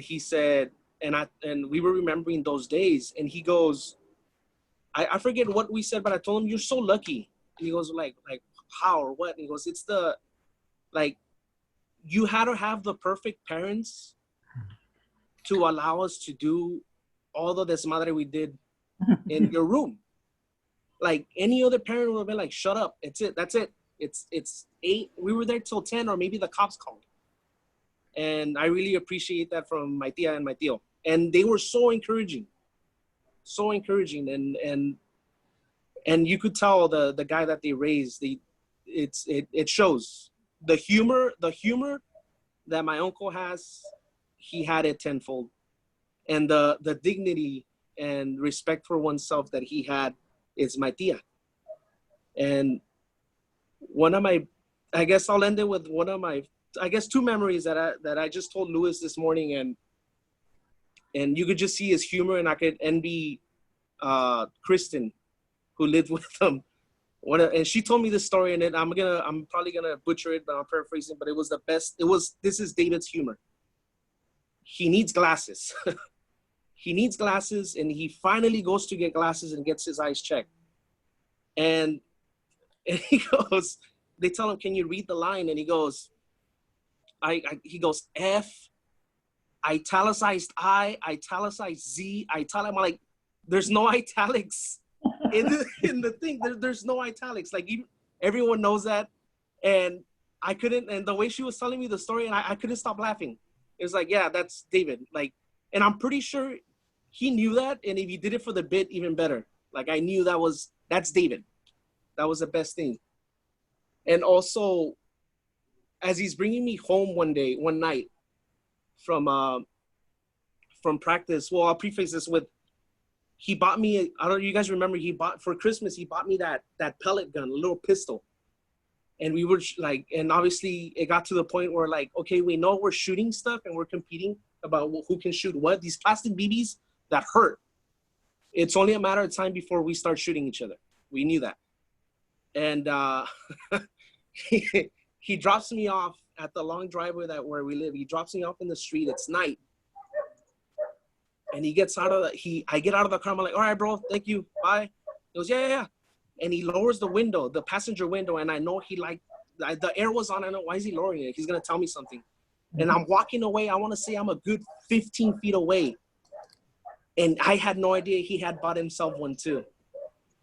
he said, and we were remembering those days, and he goes, I forget what we said, but I told him, you're so lucky. And he goes, like how or what? And he goes, it's you had to have the perfect parents to allow us to do all the desmadre we did in your room. Like any other parent would have been like, shut up. That's it. It's 8. We were there till 10 or maybe the cops called. And I really appreciate that from my tia and my tío. And they were so encouraging. So encouraging. And you could tell the guy that they raised, it shows. The humor that my uncle has, he had it tenfold. And the dignity and respect for oneself that he had is my tia. And I guess I'll end it with one of my, I guess 2 memories that I just told Louis this morning, and you could just see his humor, and I could envy Kristen, who lived with him. And she told me this story, and I'm probably gonna butcher it, but I'm paraphrasing, but it was the best. This is David's humor. He needs glasses. He needs glasses, and he finally goes to get glasses and gets his eyes checked. And he goes, they tell him, can you read the line? And he goes, he goes, F, italicized I, italicized Z, I'm like, there's no italics in the thing. There's no italics. Like everyone knows that, and I couldn't. And the way she was telling me the story, and I couldn't stop laughing. It was like, yeah, that's David. Like, and I'm pretty sure he knew that, and if he did it for the bit, even better. Like I knew that's David. That was the best thing. And also, as he's bringing me home one night from practice. Well, I'll preface this with, he bought me, I don't know, you guys remember, for Christmas, he bought me that pellet gun, a little pistol. And we were like, and obviously it got to the point where like, okay, we know we're shooting stuff and we're competing about who can shoot what. These plastic BBs that hurt. It's only a matter of time before we start shooting each other. We knew that. And he drops me off at the long driveway where we live. He drops me off in the street. It's night. And he gets out of I get out of the car. I'm like, all right, bro, thank you. Bye. He goes, yeah. And he lowers the window, the passenger window. And I know the air was on. I know, why is he lowering it? He's going to tell me something. And I'm walking away. I want to say I'm a good 15 feet away. And I had no idea he had bought himself one too.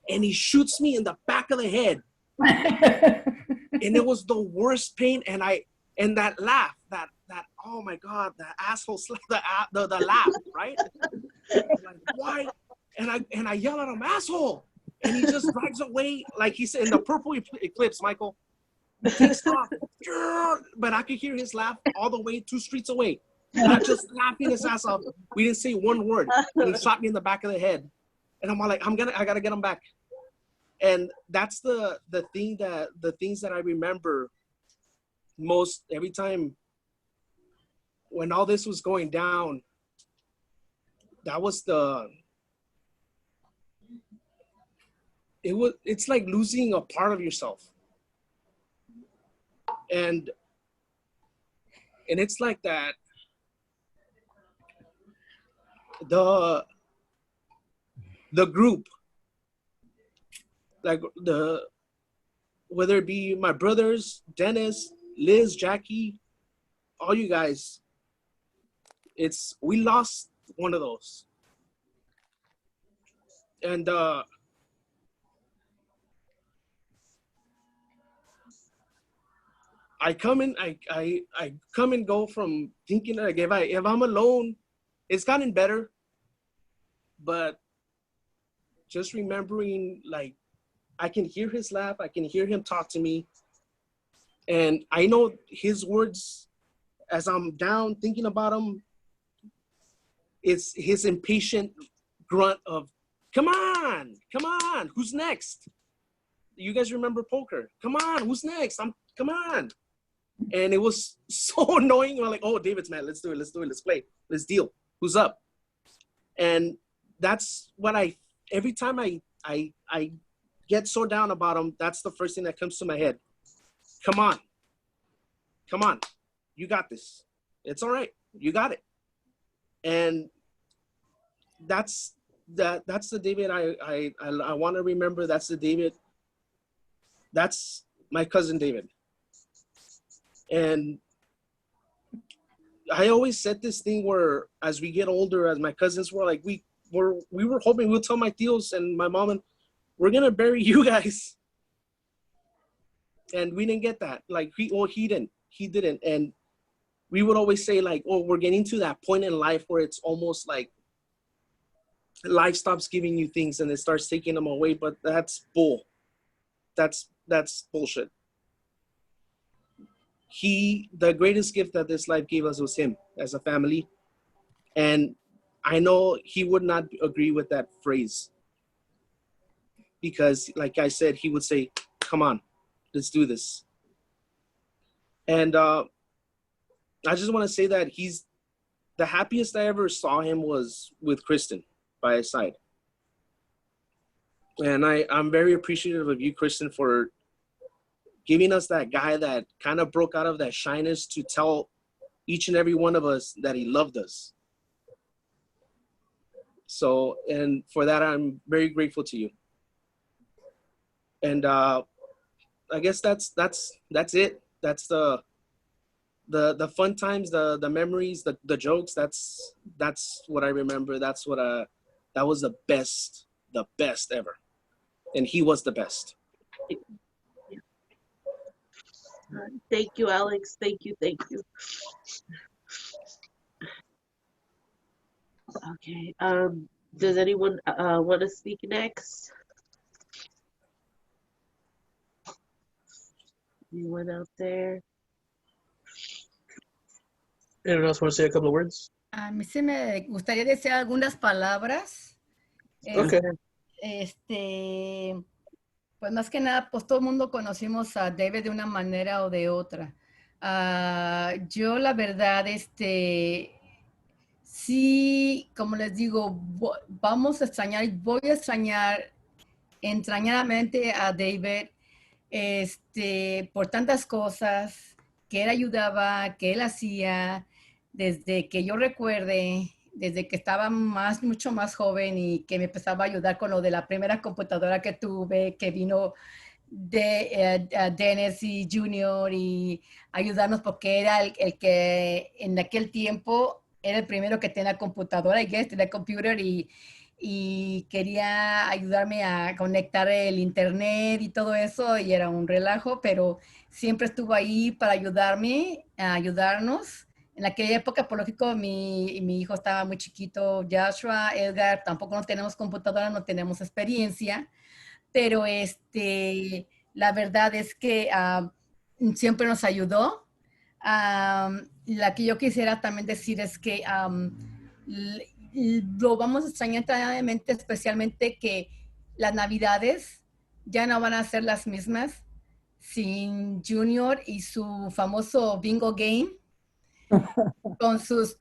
And he shoots me in the back of the head. And it was the worst pain. And that laugh, that oh my God, that asshole slap, the laugh, right? Like, why? And I yell at him, asshole. And he just drives away, like he said, in the purple eclipse, Michael. He takes off. But I could hear his laugh all the way 2 streets away. Not just laughing his ass off. We didn't say one word. And he shot me in the back of the head. And I'm like, I gotta get him back. And that's the things that I remember most every time when all this was going down. It's like losing a part of yourself. And it's like that. The group, like whether it be my brothers, Dennis, Liz, Jackie, all you guys, we lost one of those. And I come and go from thinking like if I'm alone, it's gotten better. But just remembering, like, I can hear his laugh, I can hear him talk to me. And I know his words as I'm down thinking about him. It's his impatient grunt of, come on, who's next? You guys remember poker? Come on, who's next? Come on. And it was so annoying. I'm like, oh, David's mad. Let's do it. Let's play. Let's deal. Who's up? And that's what every time I get so down about him, that's the first thing that comes to my head. Come on. You got this. It's all right. You got it. And that's the David I want to remember. That's the David. That's my cousin David. And I always said this thing where as we get older, as my cousins were like, we were hoping, we'll tell my tios and my mom, and we're going to bury you guys. And we didn't get that. Like, he didn't. And we would always say like, oh, we're getting to that point in life where it's almost like life stops giving you things and it starts taking them away. But that's bull. That's bullshit. The greatest gift that this life gave us was him as a family. And I know he would not agree with that phrase. Because like I said, he would say, come on, let's do this. And I just want to say that he's the happiest I ever saw him was with Kristen by his side. And I'm very appreciative of you, Kristen, for giving us that guy that kind of broke out of that shyness to tell each and every one of us that he loved us. So, and for that, I'm very grateful to you. And I guess that's it. That's the fun times, the memories, the jokes. That's what I remember. That's what That was the best ever. And he was the best. Thank you, Alex. Thank you. Okay. Does anyone want to speak next? Anyone out there? Anyone else want to say a couple of words? A mí sí me gustaría decir algunas palabras. Okay. Pues más que nada, pues todo el mundo conocimos a David de una manera o de otra. Yo la verdad, sí, como les digo, vamos a extrañar, voy a extrañar entrañadamente a David, por tantas cosas que él ayudaba, que él hacía, desde que yo recuerde, desde que estaba mucho más joven y que me empezaba a ayudar con lo de la primera computadora que tuve, que vino de Dennis y Junior y ayudarnos porque era el que en aquel tiempo era el primero que tenía computadora, I guess, tenía computer y quería ayudarme a conectar el internet y todo eso y era un relajo, pero siempre estuvo ahí para ayudarme, a ayudarnos. En aquella época, por lógico, mi hijo estaba muy chiquito, Joshua, Edgar, tampoco no tenemos computadora, no tenemos experiencia, pero la verdad es que siempre nos ayudó. La que yo quisiera también decir es que lo vamos a extrañar tremendamente, especialmente que las navidades ya no van a ser las mismas sin Junior y su famoso bingo game con sus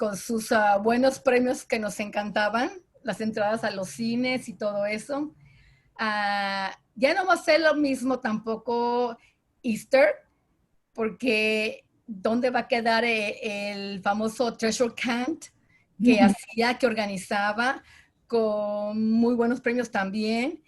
buenos premios que nos encantaban, las entradas a los cines y todo eso. Ya no va a ser lo mismo tampoco Easter, porque ¿dónde va a quedar el famoso Treasure Hunt que hacía, que organizaba con muy buenos premios también?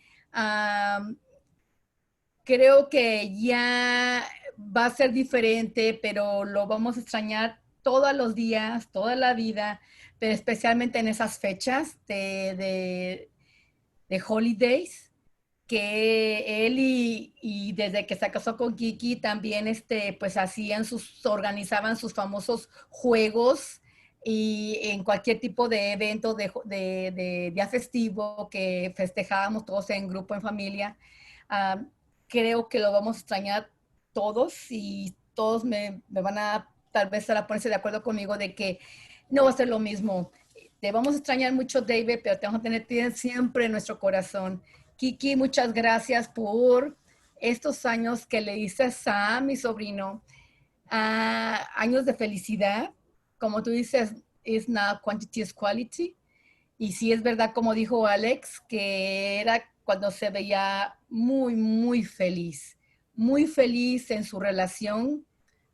Creo que ya va a ser diferente, pero lo vamos a extrañar todos los días, toda la vida, pero especialmente en esas fechas de holidays, que él y desde que se casó con Kiki también pues organizaban sus famosos juegos y en cualquier tipo de evento de día festivo que festejábamos todos en grupo, en familia. Creo que lo vamos a extrañar todos y todos me van a tal vez a ponerse de acuerdo conmigo de que no va a ser lo mismo. Te vamos a extrañar mucho, David, pero te vamos a tener siempre en nuestro corazón. Kiki, muchas gracias por estos años que le dices a mi sobrino, años de felicidad. Como tú dices, is not quantity, is quality. Y sí es verdad, como dijo Alex, que era cuando se veía muy feliz en su relación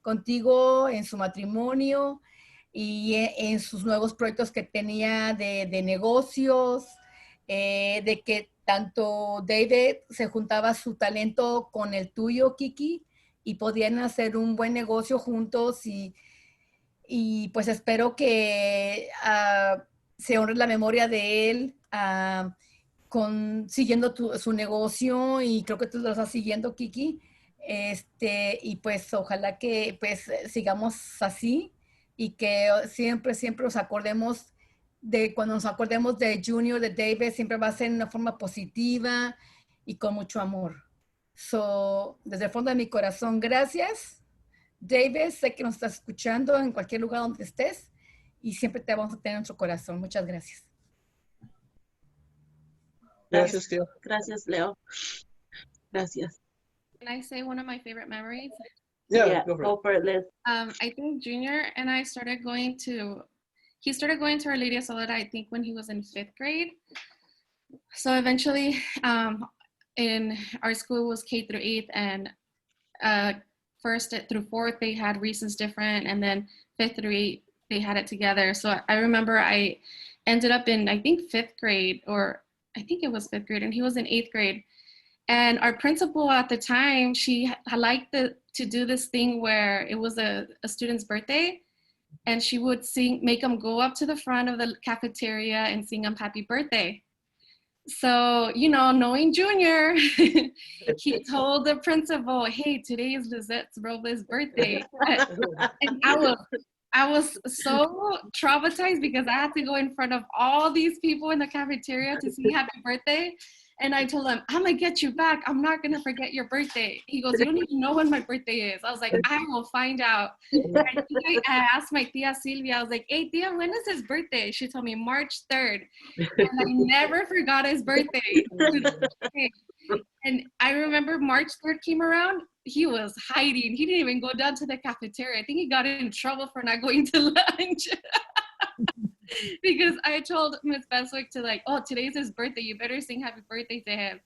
contigo, en su matrimonio y en sus nuevos proyectos que tenía de negocios, de que tanto David se juntaba su talento con el tuyo, Kiki, y podían hacer un buen negocio juntos y pues espero que se honre la memoria de él siguiendo su negocio y creo que tú lo estás siguiendo, Kiki. Y pues ojalá que pues sigamos así y que siempre nos acordemos cuando nos acordemos de Junior, de David, siempre va a ser en una forma positiva y con mucho amor. Desde el fondo de mi corazón, gracias. David, sé que nos estás escuchando en cualquier lugar donde estés y siempre te vamos a tener en nuestro corazón. Muchas gracias. Gracias, tío. Gracias, Leo. Gracias. Can I say one of my favorite memories? Yeah, go for it, Liz. I think Junior and I started going to Our Lady of Soledad, I think when he was in 5th grade. So eventually, in our school was K through 8th, and 1st through 4th, they had recess different, and then 5th through 8th, they had it together. So I remember I ended up in, I think, 5th grade, or I think it was 5th grade, and he was in 8th grade. And our principal at the time, she liked to do this thing where it was a student's birthday, and she would make them go up to the front of the cafeteria and sing them happy birthday. So, you know, knowing Junior, he told the principal, hey, today is Lizette Robles' birthday. And I was so traumatized because I had to go in front of all these people in the cafeteria to sing happy birthday. And I told him, I'm gonna get you back. I'm not gonna forget your birthday. He goes, you don't even know when my birthday is. I was like, I will find out. I asked my tia Silvia, I was like, hey tia, when is his birthday? She told me March 3rd. And I never forgot his birthday. And I remember March 3rd came around, he was hiding. He didn't even go down to the cafeteria. I think he got in trouble for not going to lunch. Because I told Miss Beswick to like, oh, today's his birthday. You better sing happy birthday to him.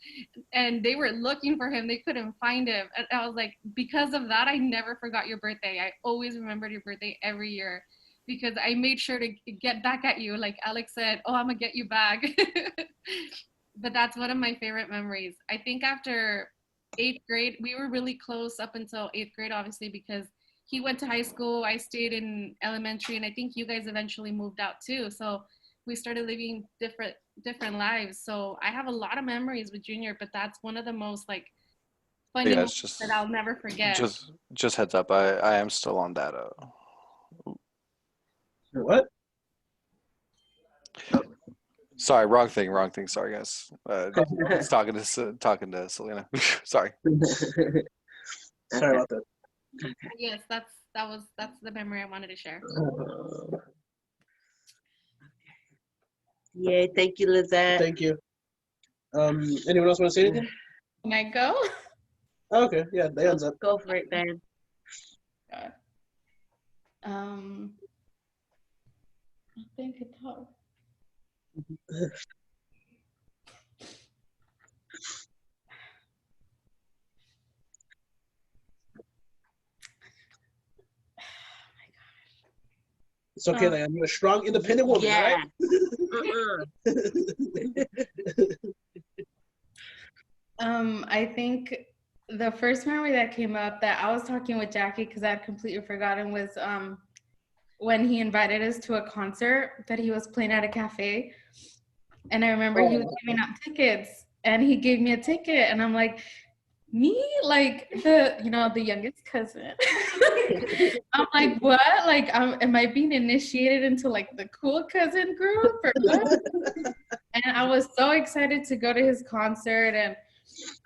And they were looking for him. They couldn't find him. And I was like, because of that, I never forgot your birthday. I always remembered your birthday every year because I made sure to get back at you. Like Alex said, oh, I'm gonna get you back. But that's one of my favorite memories. I think after 8th grade, we were really close up until 8th grade, obviously, because he went to high school, I stayed in elementary, and I think you guys eventually moved out too. So we started living different lives. So I have a lot of memories with Junior, but that's one of the most like funny Yeah, moments it's just that I'll never forget. just heads up. I am still on data. What? Sorry, wrong thing. Sorry, guys. Talking to Selena. Sorry. Sorry about that. Yes, that's the memory I wanted to share. Yay, thank you, Lizette. Thank you. Anyone else want to say anything? Can I go? Oh, okay, yeah, Diane's up. Go for it, Dan. I think it's hard. It's okay, Diane. You're a strong, independent woman, Yeah. Right? I think the first memory that came up that I was talking with Jackie because I had completely forgotten was when he invited us to a concert that he was playing at a cafe. And I remember he was giving out tickets and he gave me a ticket and I'm like, me? Like the youngest cousin. I'm like, what? Like, am I being initiated into like the cool cousin group or what? And I was so excited to go to his concert and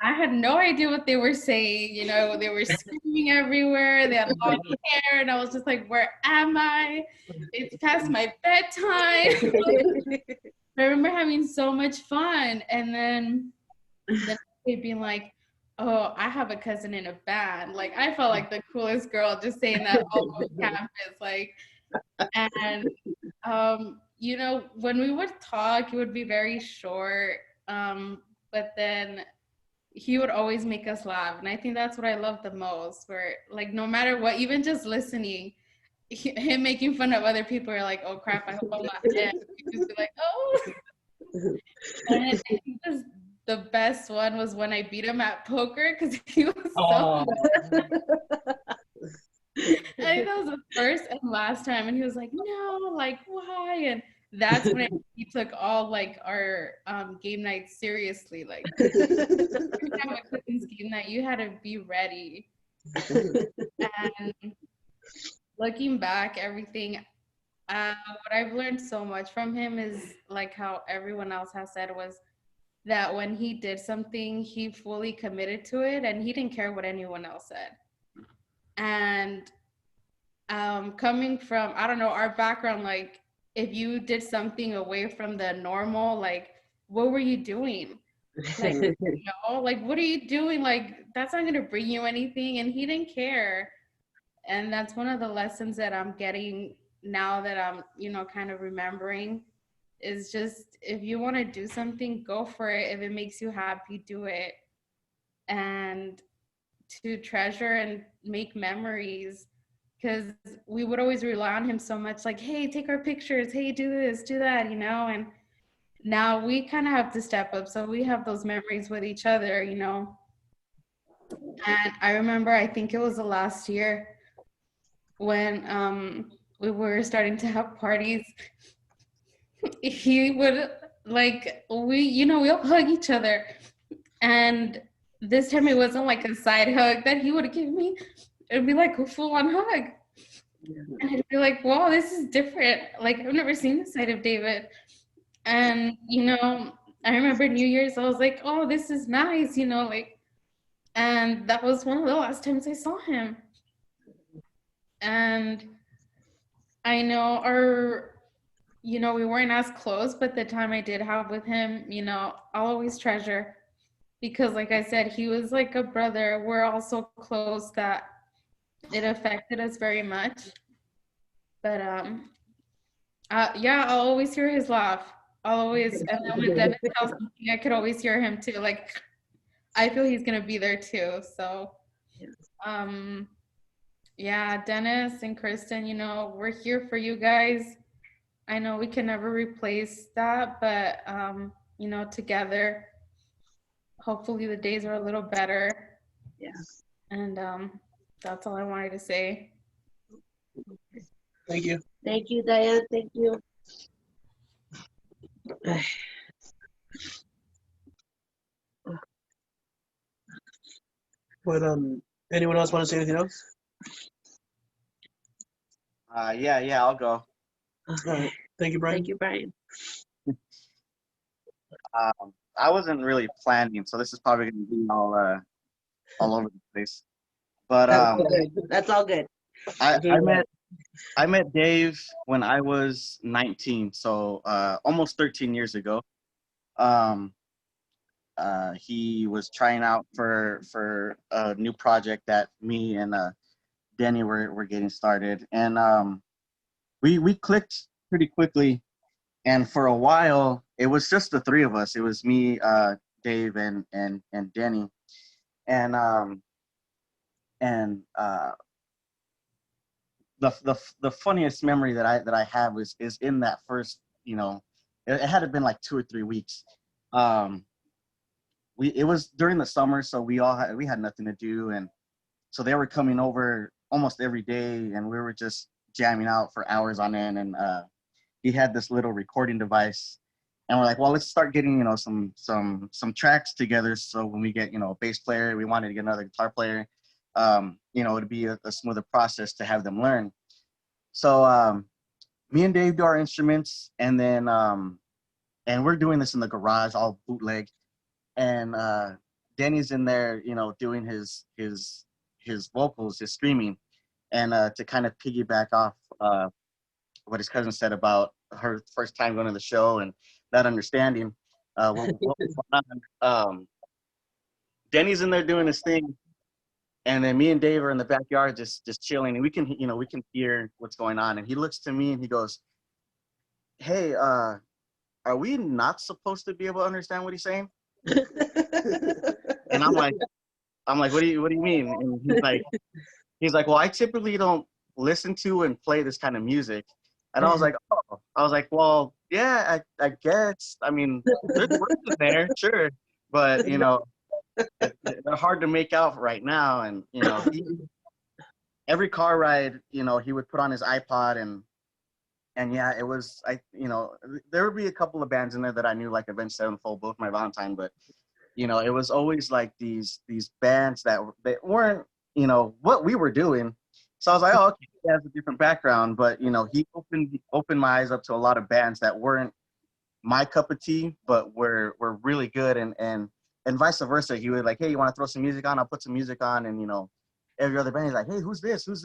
I had no idea what they were saying. You know, they were screaming everywhere. They had long hair, and I was just like, "Where am I? It's past my bedtime." I remember having so much fun, and then they'd be like, "Oh, I have a cousin in a band." Like I felt like the coolest girl just saying that all on campus. Like, and you know, when we would talk, it would be very short. But then he would always make us laugh. And I think that's what I love the most, where like, no matter what, even just listening, him making fun of other people are like, oh crap, I hope I'm not dead. You just be like, oh. And I think the best one was when I beat him at poker because he was so I think that was the first and last time. And he was like, no, like why? And that's when he took all like our game nights seriously. Like every time a cousin's game night, you had to be ready. And looking back, everything, what I've learned so much from him is like how everyone else has said was that when he did something, he fully committed to it and he didn't care what anyone else said. And coming from, I don't know, our background, like if you did something away from the normal, like what were you doing? Like, you know, like what are you doing? Like that's not gonna bring you anything. And he didn't care. And that's one of the lessons that I'm getting now that I'm, you know, kind of remembering is just if you want to do something, go for it. If it makes you happy, do it. And to treasure and make memories, because we would always rely on him so much, like, hey, take our pictures, hey, do this, do that, you know. And now we kind of have to step up, so we have those memories with each other, you know. And I remember, I think it was the last year when we were starting to have parties, he would like we'll hug each other. And this time it wasn't like a side hug that he would give me. It'd be like a full-on hug. And I'd be like, wow, this is different. Like, I've never seen this side of David. And, I remember New Year's, I was like, oh, this is nice, and that was one of the last times I saw him. And I know we weren't as close, but the time I did have with him, I'll always treasure, because like I said, he was like a brother. We're all so close that it affected us very much. But I'll always hear his laugh. I'll always, and then when Dennis tells me, I could always hear him too. Like, I feel he's gonna be there too. So Dennis and Kristen, we're here for you guys. I know we can never replace that, but together, hopefully the days are a little better. Yeah. And that's all I wanted to say. Thank you. Thank you, Diane. Thank you. But anyone else want to say anything else? Yeah, I'll go. All right. Thank you, Brian. Thank you, Brian. I wasn't really planning, so this is probably going to be all over the place. But That's all good. I met Dave when I was 19, so almost 13 years ago. He was trying out for a new project that me and Denny were getting started, and we clicked pretty quickly. And for a while, it was just the three of us. It was me, Dave, and Denny, and the funniest memory that I have is in that first, it had been like 2 or 3 weeks. It was during the summer, so we had nothing to do, and so they were coming over almost every day, and we were just jamming out for hours on end. And he had this little recording device, and we're like, well, let's start getting some tracks together. So when we get a bass player, we wanted to get another guitar player. It'd be a smoother process to have them learn. So me and Dave do our instruments, and then and we're doing this in the garage, all bootleg. And Danny's in there, doing his vocals, his screaming, and to kind of piggyback off what his cousin said about her first time going to the show and not understanding what was going on. Danny's in there doing his thing, and then me and Dave are in the backyard just chilling, and we can hear what's going on. And he looks to me and he goes, "Hey, are we not supposed to be able to understand what he's saying?" And I'm like, what do you mean? And he's like, well, I typically don't listen to and play this kind of music. And I was like, well, yeah, I guess. I mean, there's words in there, sure, but they're hard to make out right now. And every car ride, he would put on his iPod, and yeah, it was there would be a couple of bands in there that I knew, like Avenged Sevenfold, Both My Valentine, but it was always like these bands that weren't what we were doing. So I was like, oh, okay, he has a different background, but he opened my eyes up to a lot of bands that weren't my cup of tea, but were really good, and vice versa. He would like, hey, you want to throw some music on? I'll put some music on, and every other band he's like, hey, who's this, and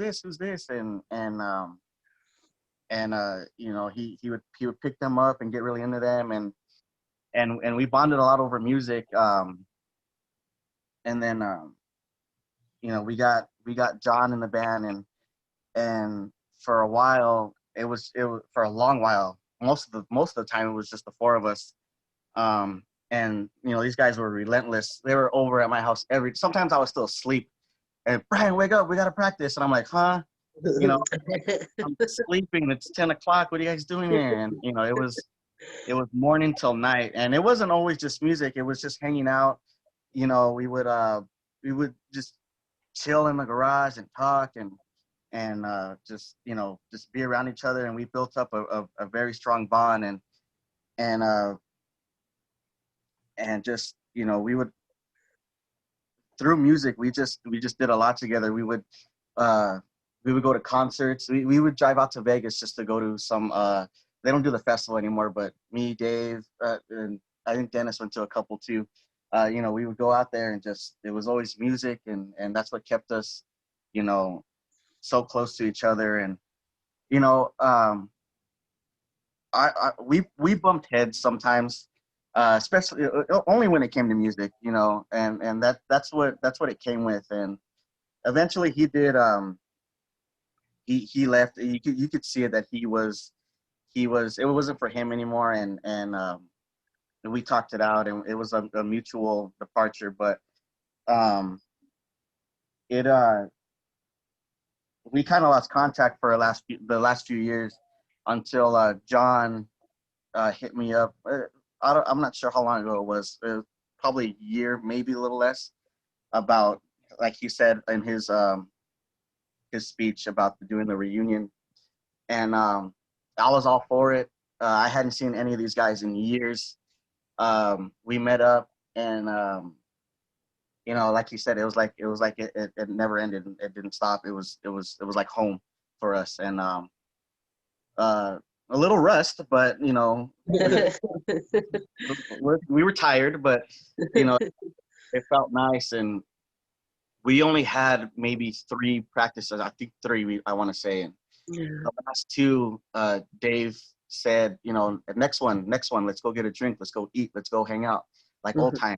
he would pick them up and get really into them, and we bonded a lot over music. And then we got John in the band, and for a while it was for a long while. Most of the time it was just the four of us. And these guys were relentless. They were over at my house sometimes I was still asleep, and Brian, wake up, we gotta practice. And I'm like, huh? I'm sleeping. It's 10 o'clock. What are you guys doing here? And it was morning till night, and it wasn't always just music. It was just hanging out. We would just chill in the garage and talk and just be around each other. And we built up a very strong bond. And and just, you know, we would, through music, we just did a lot together. We would go to concerts. We would drive out to Vegas just to go to some, they don't do the festival anymore, but me, Dave, and I think Dennis went to a couple too. You know, we would go out there and just, it was always music, and that's what kept us, you know, so close to each other. And, you know, we bumped heads sometimes, especially only when it came to music, you know, and that's what it came with. And eventually he did, he left. You could see it that it wasn't for him anymore, and we talked it out, and it was a mutual departure. But it we kind of lost contact for the last few years until John hit me up. I'm not sure how long ago it was. Probably a year, maybe a little less. About, like he said in his speech about doing the reunion, and I was all for it. I hadn't seen any of these guys in years. We met up, and you know, like he said, it was like it never ended. It didn't stop. It was like home for us, and a little rust, but you know, we were tired, but you know, it felt nice. And we only had maybe 3 practices. I think 3. I want to say, and the last 2, Dave said, you know, next one, let's go get a drink, let's go eat, let's go hang out, like old time.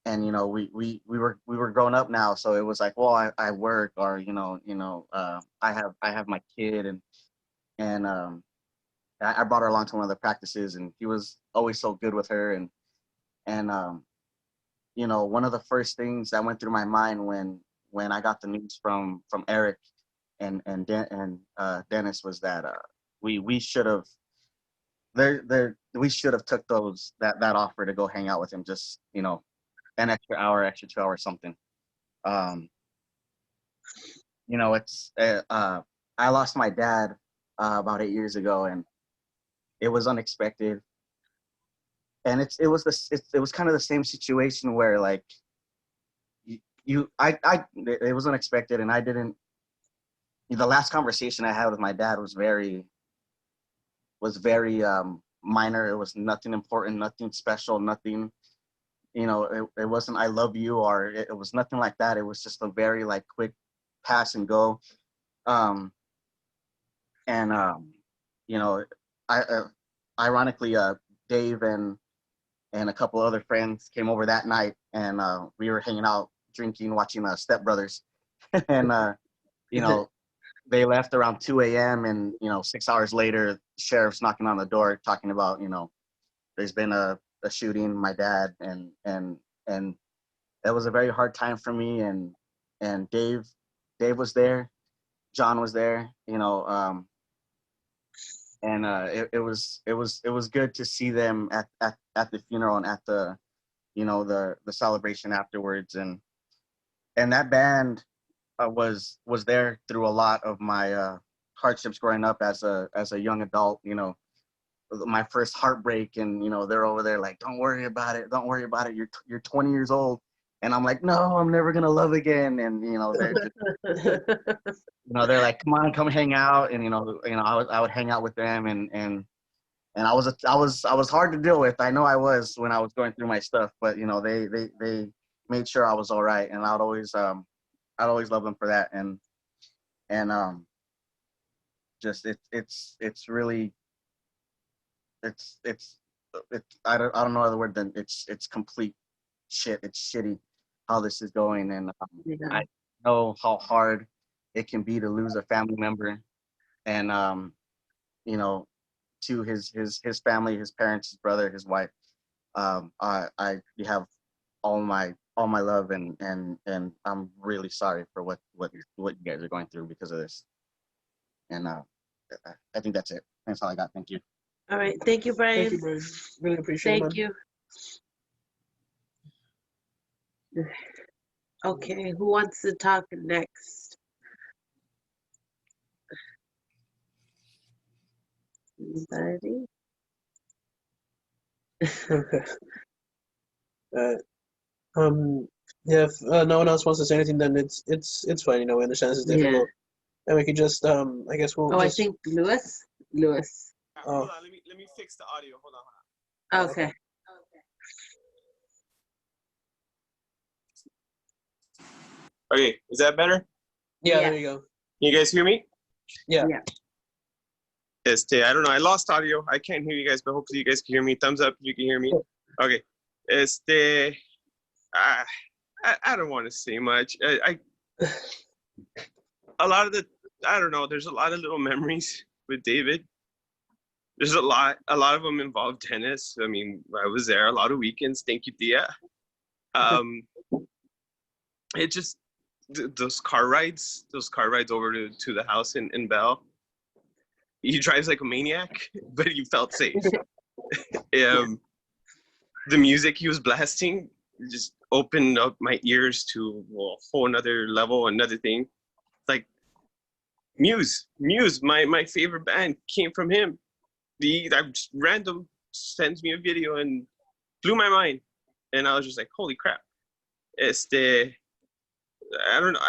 And you know, we were grown up now, so it was like, well, I work, or you know, I have my kid, and I brought her along to one of the practices, and he was always so good with her, and you know, one of the first things that went through my mind when I got the news from Eric and Dennis was that we should have took that offer to go hang out with him, just, you know, an extra hour, extra 2 hours, something. You know, it's I lost my dad about 8 years ago, and it was unexpected. And it was kind of the same situation where, like, it was unexpected, and I didn't. The last conversation I had with my dad was very minor. It was nothing important, nothing special, nothing. You know, it wasn't "I love you" or it was nothing like that. It was just a very like quick pass and go. You know, ironically, Dave and a couple other friends came over that night, and we were hanging out, drinking, watching Step Brothers, and you know, they left around 2 a.m. and you know, 6 hours later, sheriff's knocking on the door, talking about, you know, there's been a shooting, my dad, and that was a very hard time for me, and Dave was there, John was there, you know, and it was good to see them at the funeral and at the, you know, the celebration afterwards. And that band was there through a lot of my hardships growing up as a young adult, you know, my first heartbreak, and you know, they're over there like, don't worry about it, you're 20 years old. And I'm like, no, I'm never gonna love again. And you know, they're just, you know, they're like, come on, come hang out. And you know, I would hang out with them, and I was hard to deal with. I know I was when I was going through my stuff, but you know, they made sure I was all right, and I'd always love them for that. And just it's really it's I don't know other word than it's complete shit. It's shitty how this is going, and I know how hard it can be to lose a family member, and you know, to his family, his parents, his brother, his wife. I you have all my love, and I'm really sorry for what you guys are going through because of this. And I think that's it. That's all I got. Thank you. All right. Thank you, Brian. Thank you, Brian. Really appreciate it. Thank you. Okay, who wants to talk next? Anybody? Okay. Yeah, if no one else wants to say anything, then it's fine. You know, we understand this is Yeah. difficult, and we could just I guess we'll Oh, I just. think Lewis. Hold on, let me fix the audio. Hold on. Okay. Okay, is that better? Yeah, there you go. Can you guys hear me? Yeah. I don't know. I lost audio. I can't hear you guys, but hopefully you guys can hear me. Thumbs up if you can hear me. Okay. I don't want to say much. A lot of I don't know. There's a lot of little memories with David. There's a lot of them involve Dennis. I mean, I was there a lot of weekends. Thank you, Dia. It just those car rides over to the house in Bell. He drives like a maniac, but you felt safe. The music he was blasting just opened up my ears to a whole another level, another thing. Like Muse, my favorite band came from him. Just random sends me a video and blew my mind, and I was just like, holy crap. I don't know.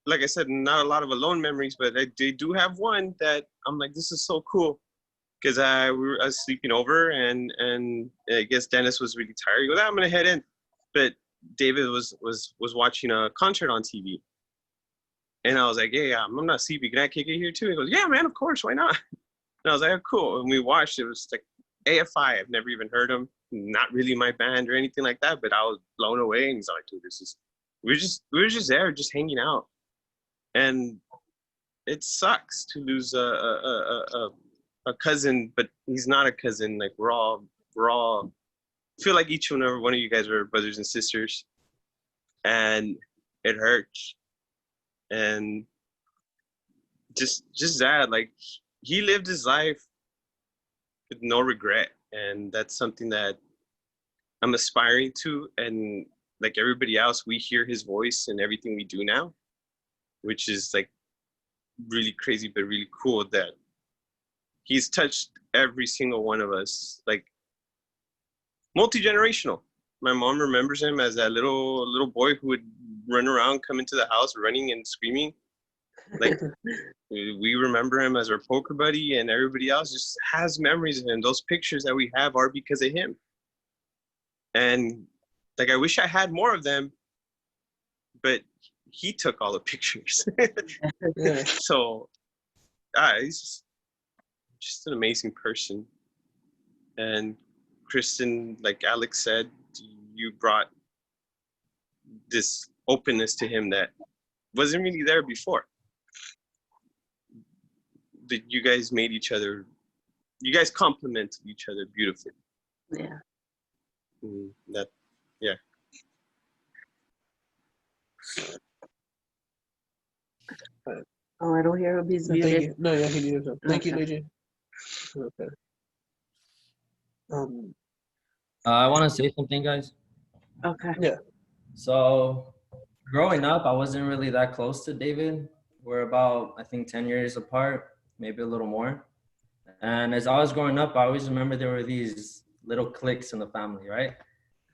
Like I said, not a lot of alone memories, but they do have one that I'm like, this is so cool. Because I was sleeping over, and I guess Dennis was really tired. He goes, I'm gonna head in, but David was watching a concert on TV, and I was like, hey, I'm not sleepy. Can I kick it here too? He goes, yeah, man, of course, why not? And I was like, oh, cool. And we watched. It was like AFI. I've never even heard them. Not really my band or anything like that, but I was blown away. And he's like, dude, we were just there, just hanging out, and it sucks to lose a cousin, but he's not a cousin. Like we're all feel like each and every one of you guys are brothers and sisters, and it hurts. And just that, like, he lived his life with no regret, and that's something that I'm aspiring to. And like everybody else, we hear his voice in everything we do now, which is like really crazy but really cool that he's touched every single one of us. Like multi-generational. My mom remembers him as that little boy who would run around, come into the house running and screaming. Like we remember him as our poker buddy, and everybody else just has memories of him. Those pictures that we have are because of him. And like I wish I had more of them, but he took all the pictures. So he's just an amazing person. And Kristen, like Alex said, you brought this openness to him that wasn't really there before. That you guys made each other, you guys complemented each other beautifully. Yeah. Yeah. Oh, I don't hear him. He's Thank muted. you. No, yeah, he did. Thank you, Okay. DJ. Okay. I want to say something, guys. Okay. Yeah. So, growing up, I wasn't really that close to David. We're about, I think, 10 years apart, maybe a little more. And as I was growing up, I always remember there were these little cliques in the family, right?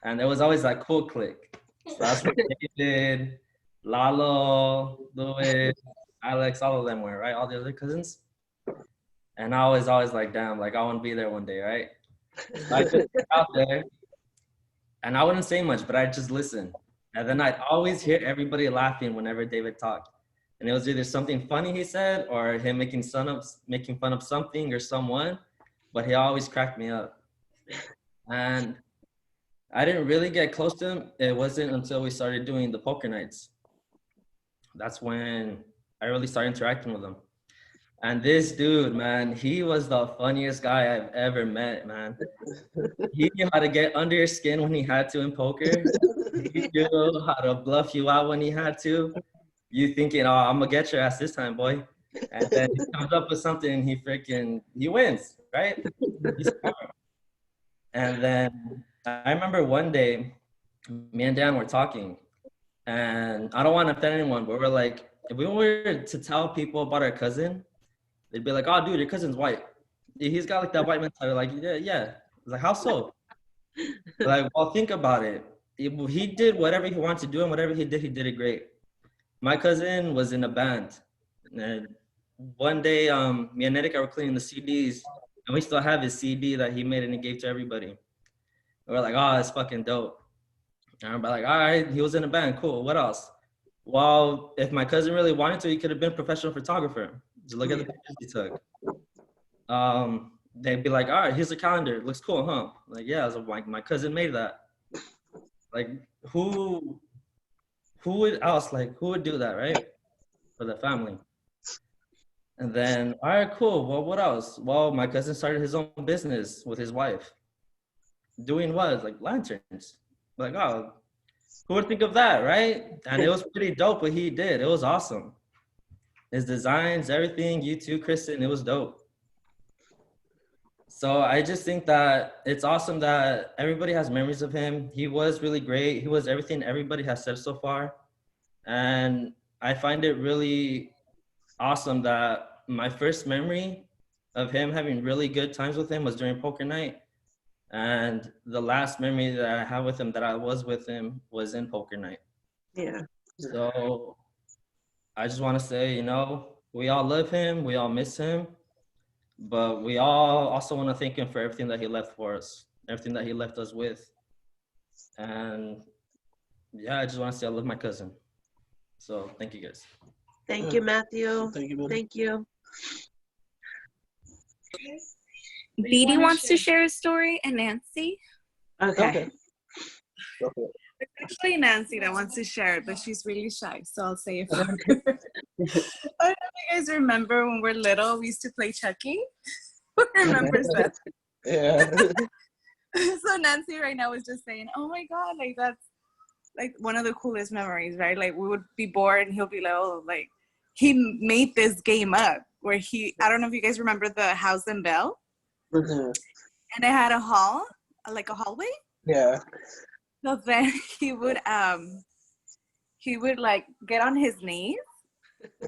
And there was always that cool clique. So that's where David, Lalo, Louis, Alex, all of them were, right? All the other cousins. And I was always like, damn, like I want to be there one day, right? So I just get out there, and I wouldn't say much, but I'd just listen. And then I'd always hear everybody laughing whenever David talked. And it was either something funny he said or him making fun of something or someone, but he always cracked me up. And I didn't really get close to him. It wasn't until we started doing the poker nights. That's when I really started interacting with him. And this dude, man, he was the funniest guy I've ever met, man. He knew how to get under your skin when he had to in poker. He knew how to bluff you out when he had to. You thinking, oh, I'm gonna get your ass this time, boy. And then he comes up with something and he wins, right? He's smart. And then I remember one day, me and Dan were talking, and I don't want to offend anyone, but we're like, if we were to tell people about our cousin, they'd be like, oh, dude, your cousin's white. He's got like that white mentality. Like, yeah. I was like, how so? Like, well, think about it. He did whatever he wanted to do, and whatever he did it great. My cousin was in a band, and one day, me and Erika were cleaning the CDs, and we still have his CD that he made and he gave to everybody. And we're like, oh, it's fucking dope. And we're like, all right, he was in a band, cool. What else? Well, if my cousin really wanted to, he could have been a professional photographer. Just look at the pictures he took. They'd be like, all right, here's a calendar. Looks cool, huh? Like, yeah, so my cousin made that. Like, who would else, like, who would do that, right? For the family. And then, all right, cool. Well, what else? Well, my cousin started his own business with his wife. Doing what? Like lanterns. Like, oh, who would think of that, right? And it was pretty dope what he did. It was awesome. His designs, everything, you too, Kristen, it was dope. So I just think that it's awesome that everybody has memories of him. He was really great. He was everything everybody has said so far. And I find it really awesome that my first memory of him having really good times with him was during poker night. And the last memory that I have with him that I was with him was in poker night. Yeah. So I just want to say, you know, we all love him. We all miss him. But we all also want to thank him for everything that he left for us, everything that he left us with. And yeah, I just want to say I love my cousin. So thank you guys. Thank you, Matthew. Thank you, man. Thank you. Didi wants to share a story, and Nancy. Okay. Go for it. It's actually Nancy that wants to share it, but she's really shy, so I'll say it for her. I don't know if you guys remember when we're little, we used to play Chucky. Who remembers that? Yeah. So Nancy right now was just saying, oh my God, like that's like one of the coolest memories, right? Like we would be bored and he'll be like, oh, like he made this game up where I don't know if you guys remember the House and Bell. Mhm. And it had a hall, like a hallway. Yeah. So then he would like get on his knees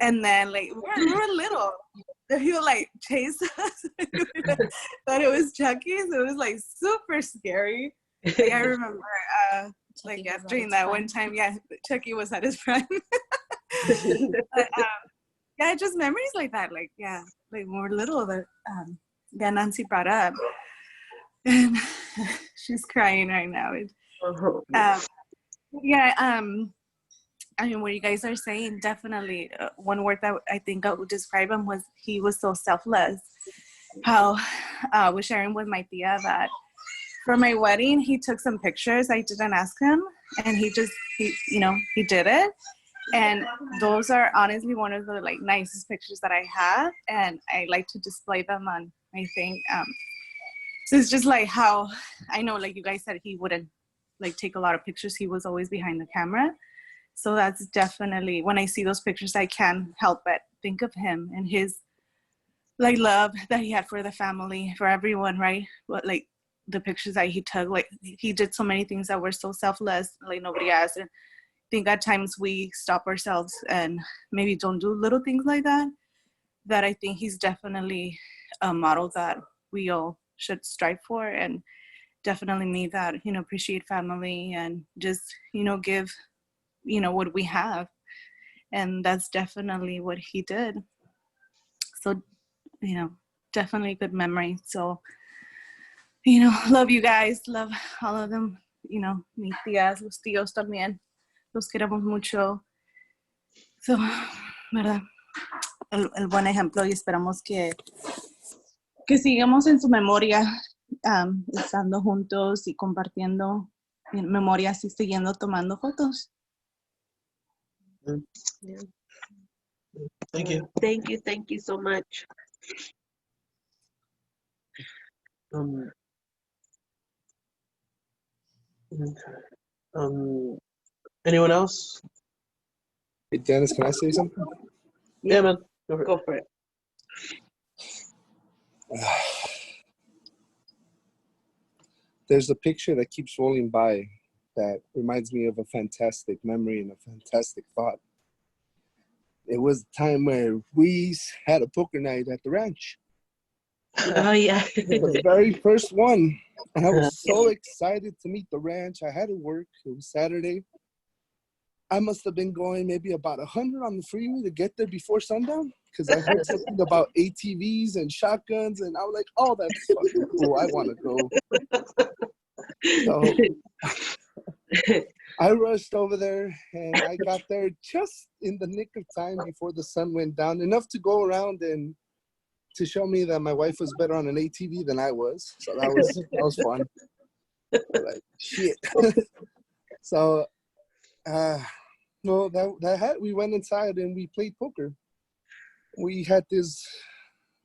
and then like we were little. And he would like chase us. Thought it was Chucky, so it was like super scary. Like I remember like after that one time, yeah, Chucky was at his prime. But, yeah, just memories like that, like yeah, like when we're little that that Nancy brought up. And she's crying right now. Yeah, I mean, what you guys are saying, definitely one word that I think I would describe him was he was so selfless. How I was sharing with my tia that for my wedding, he took some pictures. I didn't ask him, and he did it. And those are honestly one of the like nicest pictures that I have, and I like to display them on my thing. So it's just like how I know, like you guys said, he wouldn't like take a lot of pictures. He was always behind the camera. So that's definitely, when I see those pictures, I can't help but think of him and his like love that he had for the family, for everyone, right? But like the pictures that he took, like he did so many things that were so selfless, like nobody asked. And I think at times we stop ourselves and maybe don't do little things like that. That I think he's definitely a model that we all should strive for, and definitely need that, appreciate family and just, give, what we have. And that's definitely what he did. So, definitely good memory. So, love you guys, love all of them, mis tías, los tíos también, los queremos mucho. So, ¿verdad? El buen ejemplo, y esperamos que sigamos en su memoria, estando juntos y compartiendo memorias y siguiendo tomando fotos. Yeah. Thank you. Thank you so much. Anyone else? Hey, Dennis, can I say something? Yeah, man. Go for it. There's a picture that keeps rolling by that reminds me of a fantastic memory and a fantastic thought. It was a time where we had a poker night at the ranch. Oh yeah. The very first one. And I was so excited to meet the ranch. I had to work. It was Saturday. I must have been going maybe about 100 on the freeway to get there before sundown because I heard something about ATVs and shotguns, and I was like, oh, that's fucking cool. I want to go. So I rushed over there, and I got there just in the nick of time before the sun went down, enough to go around and to show me that my wife was better on an ATV than I was. So that was fun. Like, shit. So, no, we went inside and we played poker. We had this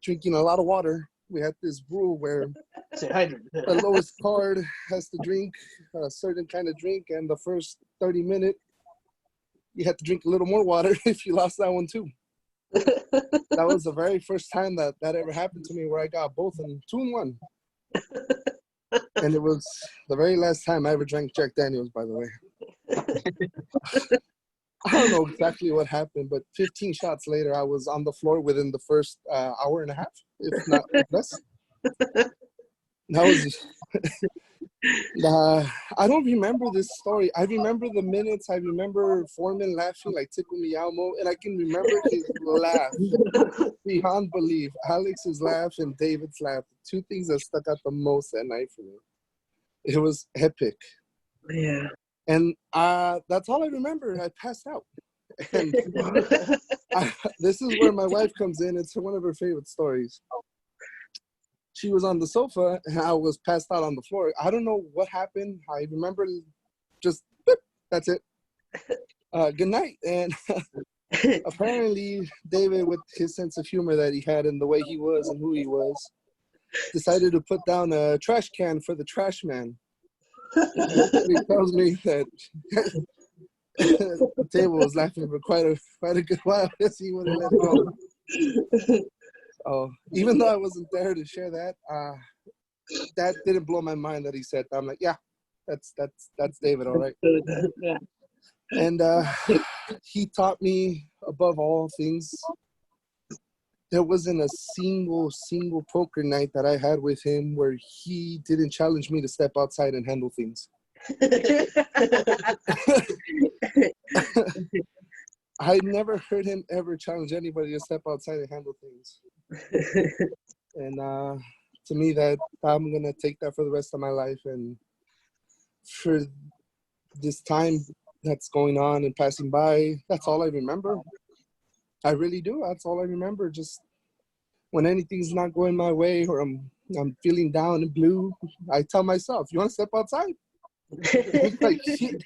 drinking a lot of water. We had this rule where the lowest card has to drink a certain kind of drink, and the first 30 minutes, you had to drink a little more water if you lost that one too. That was the very first time that ever happened to me, where I got both in 2 in 1. And it was the very last time I ever drank Jack Daniels, by the way. I don't know exactly what happened, but 15 shots later, I was on the floor within the first hour and a half, if not less. That was. I don't remember this story. I remember the minutes. I remember Foreman laughing like Tickle Me Elmo, and I can remember his laugh beyond belief. Alex's laugh and David's laugh, the 2 things that stuck out the most that night for me. It was epic. Yeah. And that's all I remember. I passed out. And this is where my wife comes in. It's one of her favorite stories. She was on the sofa and I was passed out on the floor. I don't know what happened. I remember just, boop, that's it. Good night. And apparently David, with his sense of humor that he had and the way he was and who he was, decided to put down a trash can for the trash man. He tells me that the table was laughing for quite a good while as he wouldn't let go. Oh, even though I wasn't there to share that, that didn't blow my mind that he said that. I'm like, yeah, that's David, all right. Yeah. And he taught me, above all things, there wasn't a single poker night that I had with him where he didn't challenge me to step outside and handle things. I never heard him ever challenge anybody to step outside and handle things. And to me, that I'm going to take that for the rest of my life. And for this time that's going on and passing by, that's all I remember. I really do. That's all I remember. Just when anything's not going my way or I'm feeling down and blue, I tell myself, you want to step outside? Like, shit.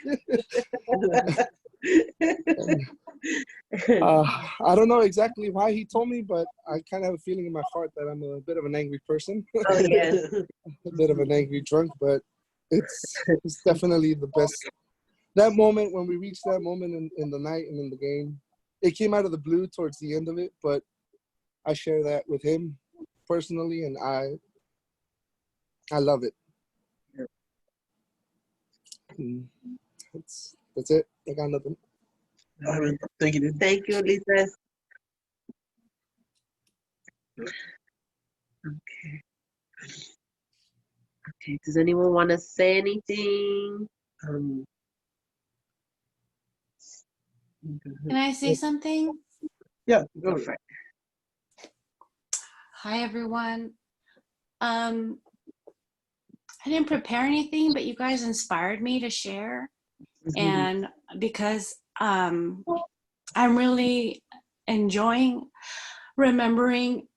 I don't know exactly why he told me, but I kind of have a feeling in my heart that I'm a bit of an angry person. Oh, yes. A bit of an angry drunk, but it's definitely the best. That moment, when we reached that moment in the night and in the game, it came out of the blue towards the end of it, but I share that with him personally, and I love it. That's it. I got nothing. All right. Thank you, Ulises. Okay. Okay. Does anyone want to say anything? Can I say something? Yeah, go for it. Hi, everyone. I didn't prepare anything, but you guys inspired me to share. And because I'm really enjoying remembering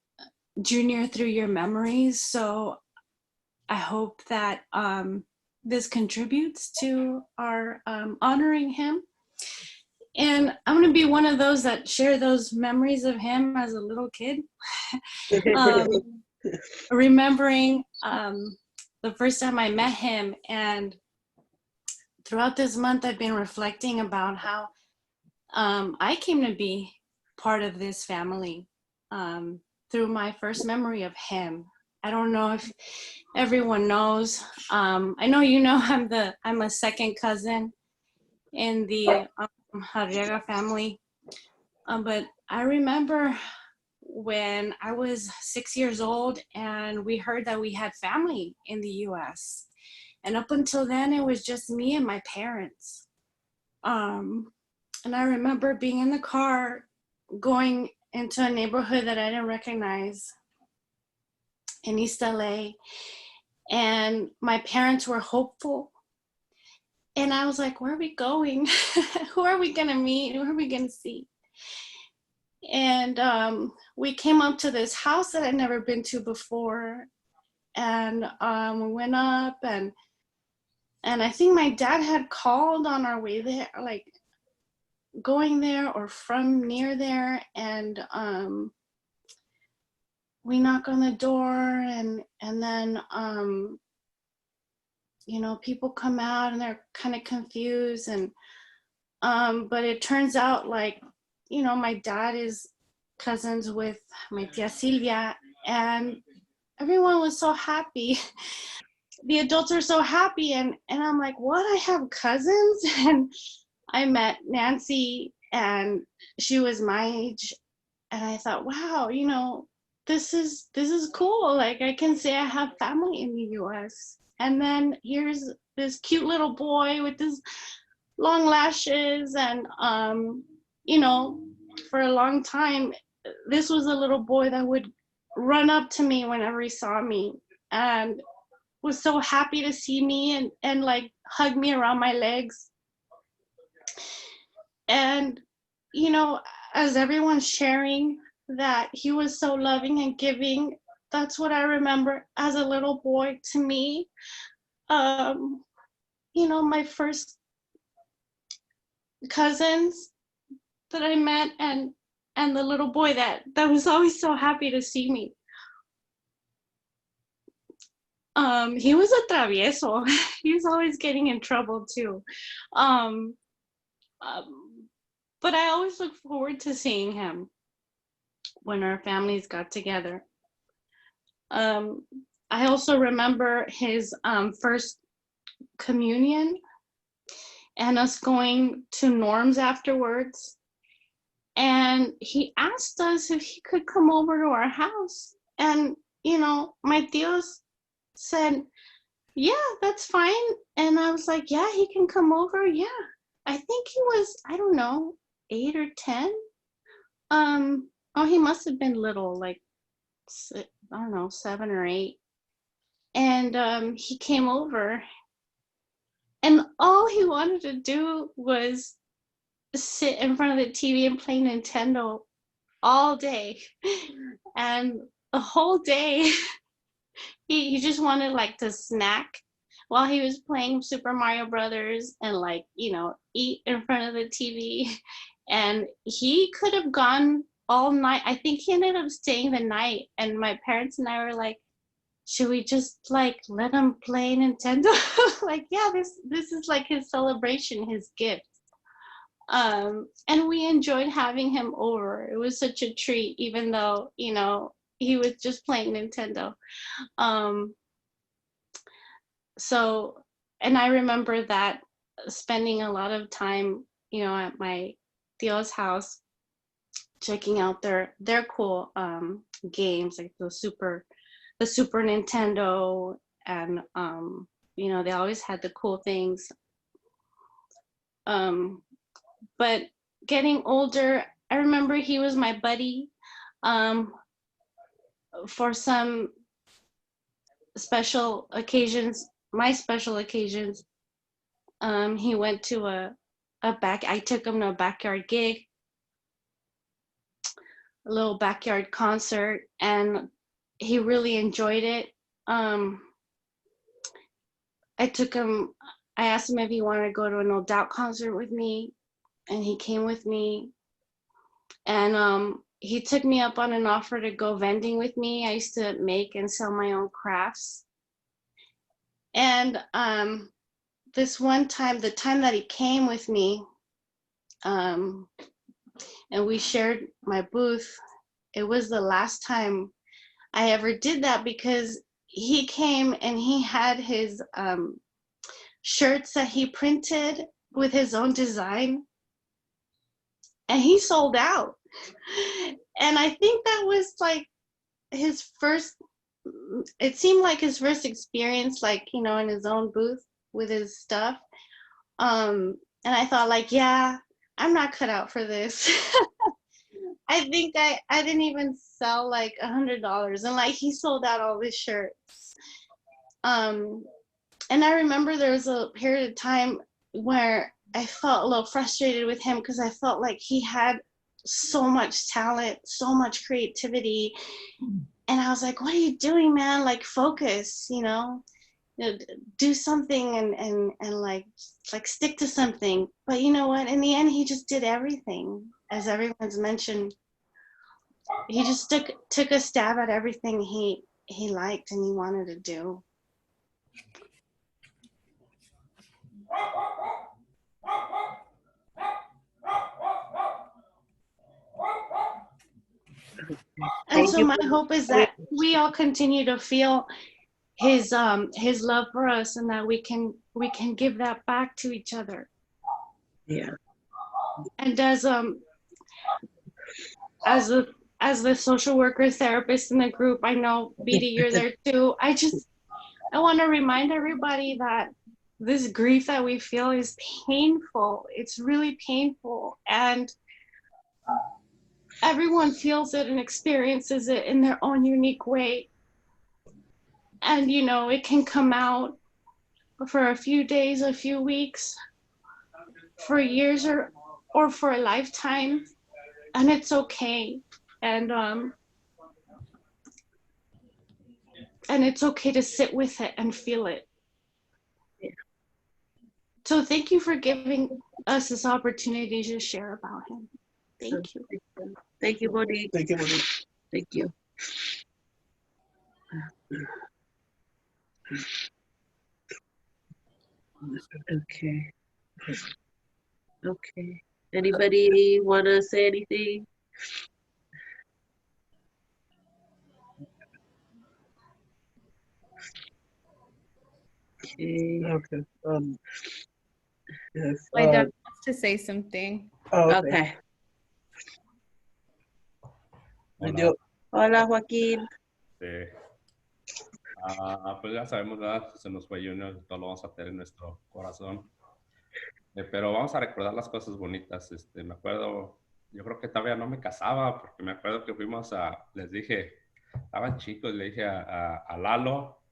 Junior through your memories. So I hope that this contributes to our honoring him. And I'm going to be one of those that share those memories of him as a little kid. Remembering the first time I met him, and throughout this month I've been reflecting about how I came to be part of this family through my first memory of him. I don't know if everyone knows. I know you know I'm a second cousin in the Arriaga family, but I remember when I was 6 years old and we heard that we had family in the US. And up until then, it was just me and my parents. And I remember being in the car going into a neighborhood that I didn't recognize in East LA. And my parents were hopeful. And I was like, where are we going? Who are we gonna meet? Who are we gonna see? And we came up to this house that I'd never been to before. And we went up and I think my dad had called on our way there, like going there or from near there. And we knock on the door and then, you know, people come out and they're kind of confused. And, but it turns out like, you know, my dad is cousins with my tia Silvia, and everyone was so happy. The adults are so happy, and I'm like, what? I have cousins? And I met Nancy, and she was my age, and I thought, wow, you know, this is cool. Like I can say I have family in the U.S. And then here's this cute little boy with this long lashes, and you know, for a long time, this was a little boy that would run up to me whenever he saw me and was so happy to see me and like hug me around my legs. And, you know, as everyone's sharing that he was so loving and giving, that's what I remember as a little boy to me. You know, my first cousins that I met and the little boy that was always so happy to see me. He was a travieso. He was always getting in trouble too. But I always look forward to seeing him when our families got together. I also remember his first communion and us going to Norm's afterwards. And he asked us if he could come over to our house. And, you know, my tios said, yeah, that's fine. And I was like, yeah, he can come over. Yeah. I think he was, I don't know, 8 or 10. Oh, he must have been little, like, I don't know, 7 or 8. And he came over. And all he wanted to do was sit in front of the TV and play Nintendo all day. And the whole day, he just wanted like to snack while he was playing Super Mario Brothers and like, you know, eat in front of the TV. And he could have gone all night. I think he ended up staying the night. And my parents and I were like, should we just like let him play Nintendo? Like, yeah, this is like his celebration, his gift. And we enjoyed having him over. It was such a treat, even though, you know, he was just playing Nintendo. So, and I remember that spending a lot of time, you know, at my tio's house, checking out their cool games, like the Super Nintendo, and you know, they always had the cool things. But getting older, I remember he was my buddy. For some special occasions, my special occasions, he went to I took him to a backyard gig, a little backyard concert, and he really enjoyed it. I asked him if he wanted to go to a No Doubt concert with me, and he came with me. And he took me up on an offer to go vending with me. I used to make and sell my own crafts. And this one time, the time that he came with me, and we shared my booth, it was the last time I ever did that, because he came and he had his shirts that he printed with his own design, and he sold out. And I think that was like his first, it seemed like his first experience, like, you know, in his own booth with his stuff. And I thought like, yeah, I'm not cut out for this. I think I didn't even sell like $100, and like he sold out all his shirts. And I remember there was a period of time where I felt a little frustrated with him because I felt like he had so much talent, so much creativity. And I was like, what are you doing, man? Like, focus, you know, do something and like stick to something. But you know what? In the end, he just did everything. As everyone's mentioned, he just took a stab at everything he liked and he wanted to do. And so my hope is that we all continue to feel his love for us, and that we can give that back to each other. Yeah. And as the social worker therapist in the group, I know, Bidi, you're there too. I want to remind everybody that this grief that we feel is painful. It's really painful, and everyone feels it and experiences it in their own unique way. And, you know, it can come out for a few days, a few weeks, for years, or for a lifetime. And it's okay. And it's okay to sit with it and feel it. So thank you for giving us this opportunity to share about him. Thank you. Thank you, Monique. Thank you, Monique. Thank you. Okay. Okay. Anybody want to say anything? Okay. Okay. Yes. My dad wants to say something. Oh, Okay. Hola. Hola, Joaquín. Sí. Pues ya sabemos, ¿verdad? Se nos fue Junior, todo lo vamos a tener en nuestro corazón. Pero vamos a recordar las cosas bonitas. Me acuerdo, yo creo que todavía no me casaba, porque me acuerdo que fuimos les dije, estaban chicos, le dije a Lalo,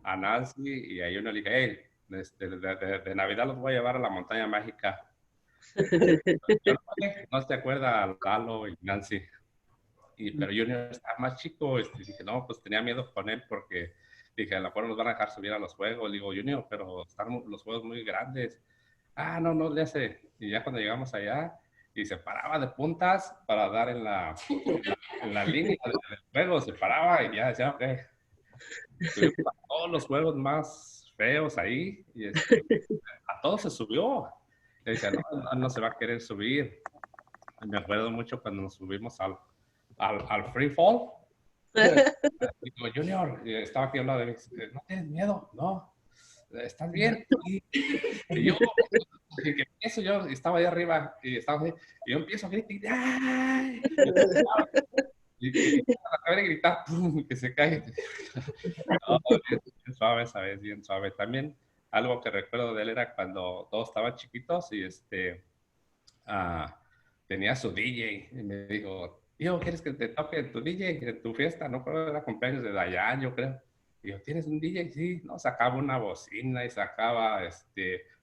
a Nancy y a Junior, le dije, hey, de Navidad los voy a llevar a la montaña mágica. Yo no se acuerda a Lalo y Nancy. Pero Junior está más chico, dije, no, pues tenía miedo con él porque dije, a lo mejor nos van a dejar subir a los juegos. Le digo, Junior, pero están los juegos muy grandes. No le hace. Y ya cuando llegamos allá, y se paraba de puntas para dar en la línea del juego, se paraba y ya decía, ok. Estuvimos a todos los juegos más feos ahí, y a todos se subió. Le decía, no se va a querer subir. Y me acuerdo mucho cuando nos subimos al free fall. Digo, Junior, estaba aquí al lado de mí, ¿no tienes miedo? No, ¿estás bien? Y yo, que empiezo, yo estaba ahí arriba y yo empiezo a gritar, ¡ay! Y acabé de gritar, ¡pum! Que se cae. No, bien suave, ¿sabes? Bien suave. También algo que recuerdo de él era cuando todos estaban chiquitos y tenía su DJ y me dijo, tío, ¿quieres que te toque tu DJ en tu fiesta? No creo que era cumpleaños de Dayan, yo creo. Y yo, ¿tienes un DJ? Sí, no, sacaba una bocina y sacaba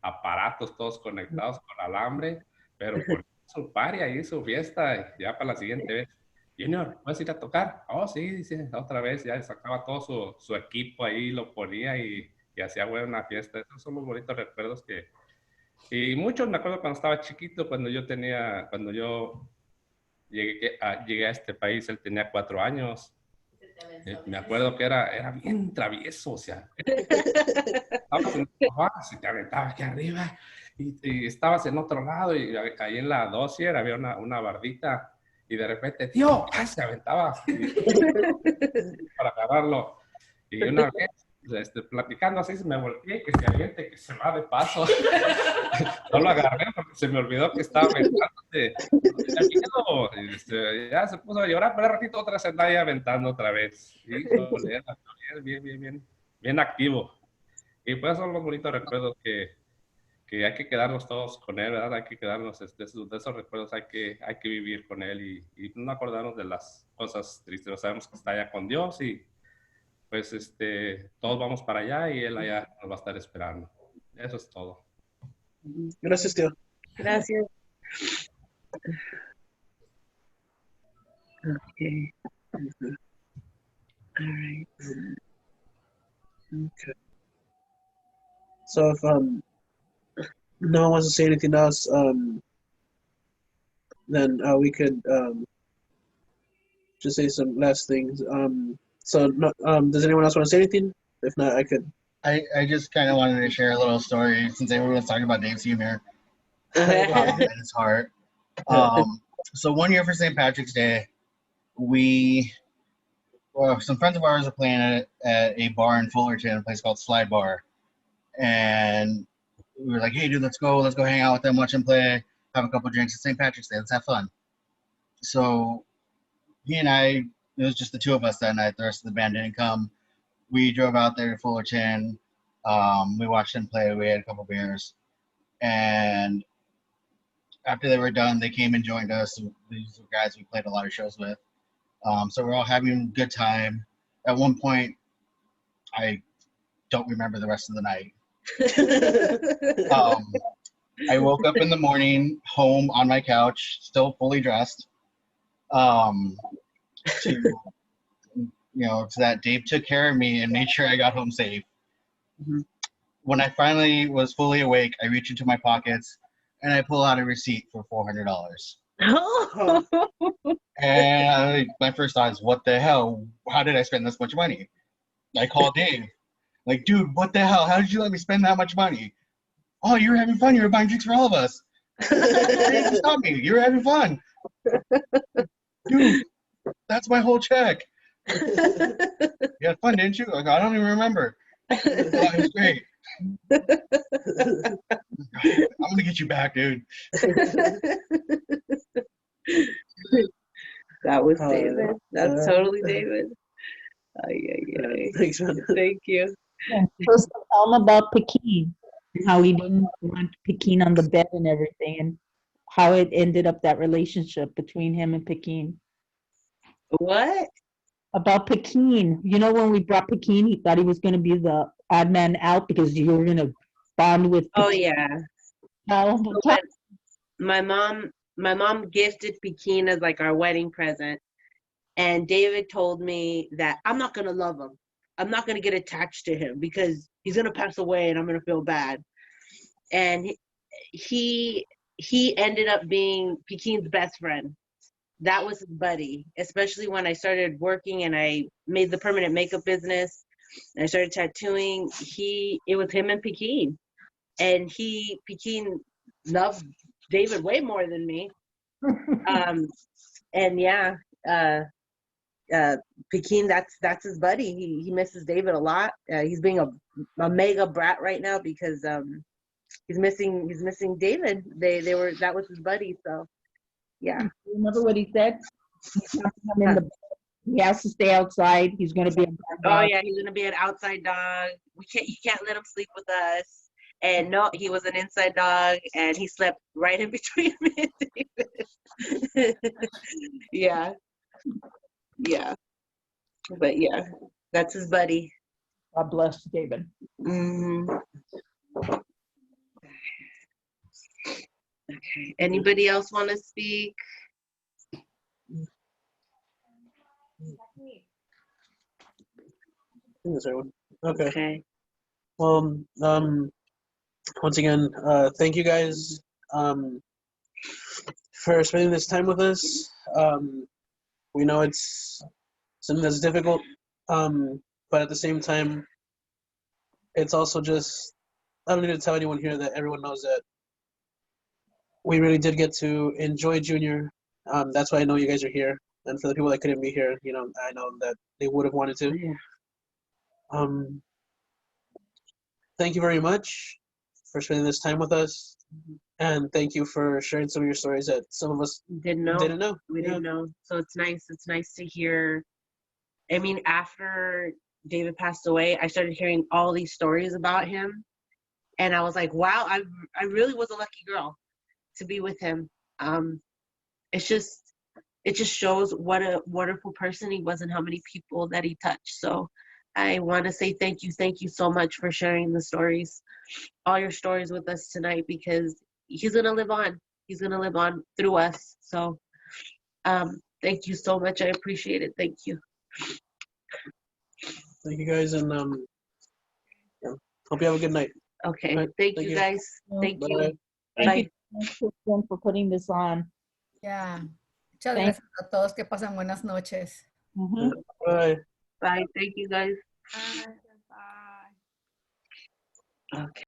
aparatos todos conectados con alambre, pero por su party ahí, su fiesta, ya para la siguiente vez. Junior, ¿puedes ir a tocar? Oh, sí, dice, otra vez, ya sacaba todo su equipo ahí, lo ponía y hacía buena fiesta. Esos son los bonitos recuerdos y muchos me acuerdo cuando estaba chiquito, cuando yo llegué a este país, él tenía 4 años. Me acuerdo que era bien travieso, o sea, estabas en el trabajo, te aventaba aquí arriba y estabas en otro lado y ahí en la dossier había una bardita y de repente, tío, se aventaba para agarrarlo. Y una vez, platicando así, me volteé, que se aviente, que se va de paso. no lo agarré porque se me olvidó que estaba aventándote. Ya se puso a llorar, pero al ratito otra se andaba ahí aventando otra vez. Híjole, era bien activo. Y pues son los bonitos recuerdos que hay que quedarnos todos con él, ¿verdad? Hay que quedarnos de esos recuerdos, hay que vivir con él y no acordarnos de las cosas tristes. Sabemos que está allá con Dios y pues todos vamos para allá y él allá nos va a estar esperando. Eso es todo. Gracias, tío. Gracias. Okay. All right. Okay. So if no one wants to say anything else, then we could just say some last things. So no, does anyone else want to say anything? If not, I could. I just kind of wanted to share a little story since everyone's talking about Dave's humor and his heart. So one year for St. Patrick's Day, some friends of ours were playing at a bar in Fullerton, a place called Slide Bar. And we were like, hey, dude, let's go hang out with them, watch them play, have a couple drinks. It's St. Patrick's Day, let's have fun. So he and I, it was just the two of us that night. The rest of the band didn't come. We drove out there to Fullerton. We watched them play. We had a couple beers. And after they were done, they came and joined us. These were guys we played a lot of shows with. So we're all having a good time. At one point, I don't remember the rest of the night. I woke up in the morning, home on my couch, still fully dressed. To that Dave took care of me and made sure I got home safe. Mm-hmm. When I finally was fully awake, I reach into my pockets and I pull out a receipt for $400. And my first thought is, what the hell? How did I spend this much money? I called Dave. Like, dude, what the hell? How did you let me spend that much money? Oh, you were having fun. You were buying drinks for all of us. Stop me. You were having fun. Dude, that's my whole check. You had fun, didn't you? I go, I don't even remember. That was great. I'm gonna get you back, dude. That was David. That's totally David. Thanks, man. Thank you. Yeah, first tell him about Pekin, how he didn't want Pekin on the bed and everything, and how it ended up, that relationship between him and Pekin. What? About Pekin. You know, when we brought Pekin, he thought he was going to be the odd man out because you were going to bond with Pekin. Oh yeah. When my mom gifted Pekin as like our wedding present, and David told me that I'm not gonna love him. I'm not gonna get attached to him because he's gonna pass away and I'm gonna feel bad. And he ended up being Pekin's best friend. That was his buddy, especially when I started working and I made the permanent makeup business and I started tattooing. It was him and Pekin. And Pekin loved David way more than me. And yeah, Pekin, that's his buddy. He misses David a lot. He's being a mega brat right now because he's missing David. That was his buddy. So yeah. Remember what he said? He has to stay outside. He's going to be a dog. Oh yeah, he's going to be an outside dog. You can't let him sleep with us. And no, he was an inside dog, and he slept right in between me and David. Yeah. But yeah, that's his buddy. God bless David. Mm-hmm. Okay. Anybody else want to speak? Okay. Well, once again, thank you guys for spending this time with us. We know it's something that's difficult, but at the same time, it's also just, I don't need to tell anyone here that everyone knows that we really did get to enjoy Junior. That's why I know you guys are here. And for the people that couldn't be here, I know that they would have wanted to. Yeah. Thank you very much for spending this time with us. And thank you for sharing some of your stories that some of us Didn't know. didn't know. We Yeah. didn't know. So it's nice. It's nice to hear. I mean, after David passed away, I started hearing all these stories about him. And I was like, wow, I really was a lucky girl to be with him. It just shows what a wonderful person he was and how many people that he touched. So I want to say thank you so much for sharing the stories, all your stories with us tonight, because he's gonna live on. He's gonna live on through us. So thank you so much. I appreciate it. Thank you. Thank you guys, and yeah, hope you have a good night. Okay. Right, Thank you guys. Thank you. Bye. Thank you, Kristen, for putting this on. Yeah. Muchas Thank- gracias a todos. Que pasen buenas noches. Bye. Bye. Thank you guys. Bye. Okay.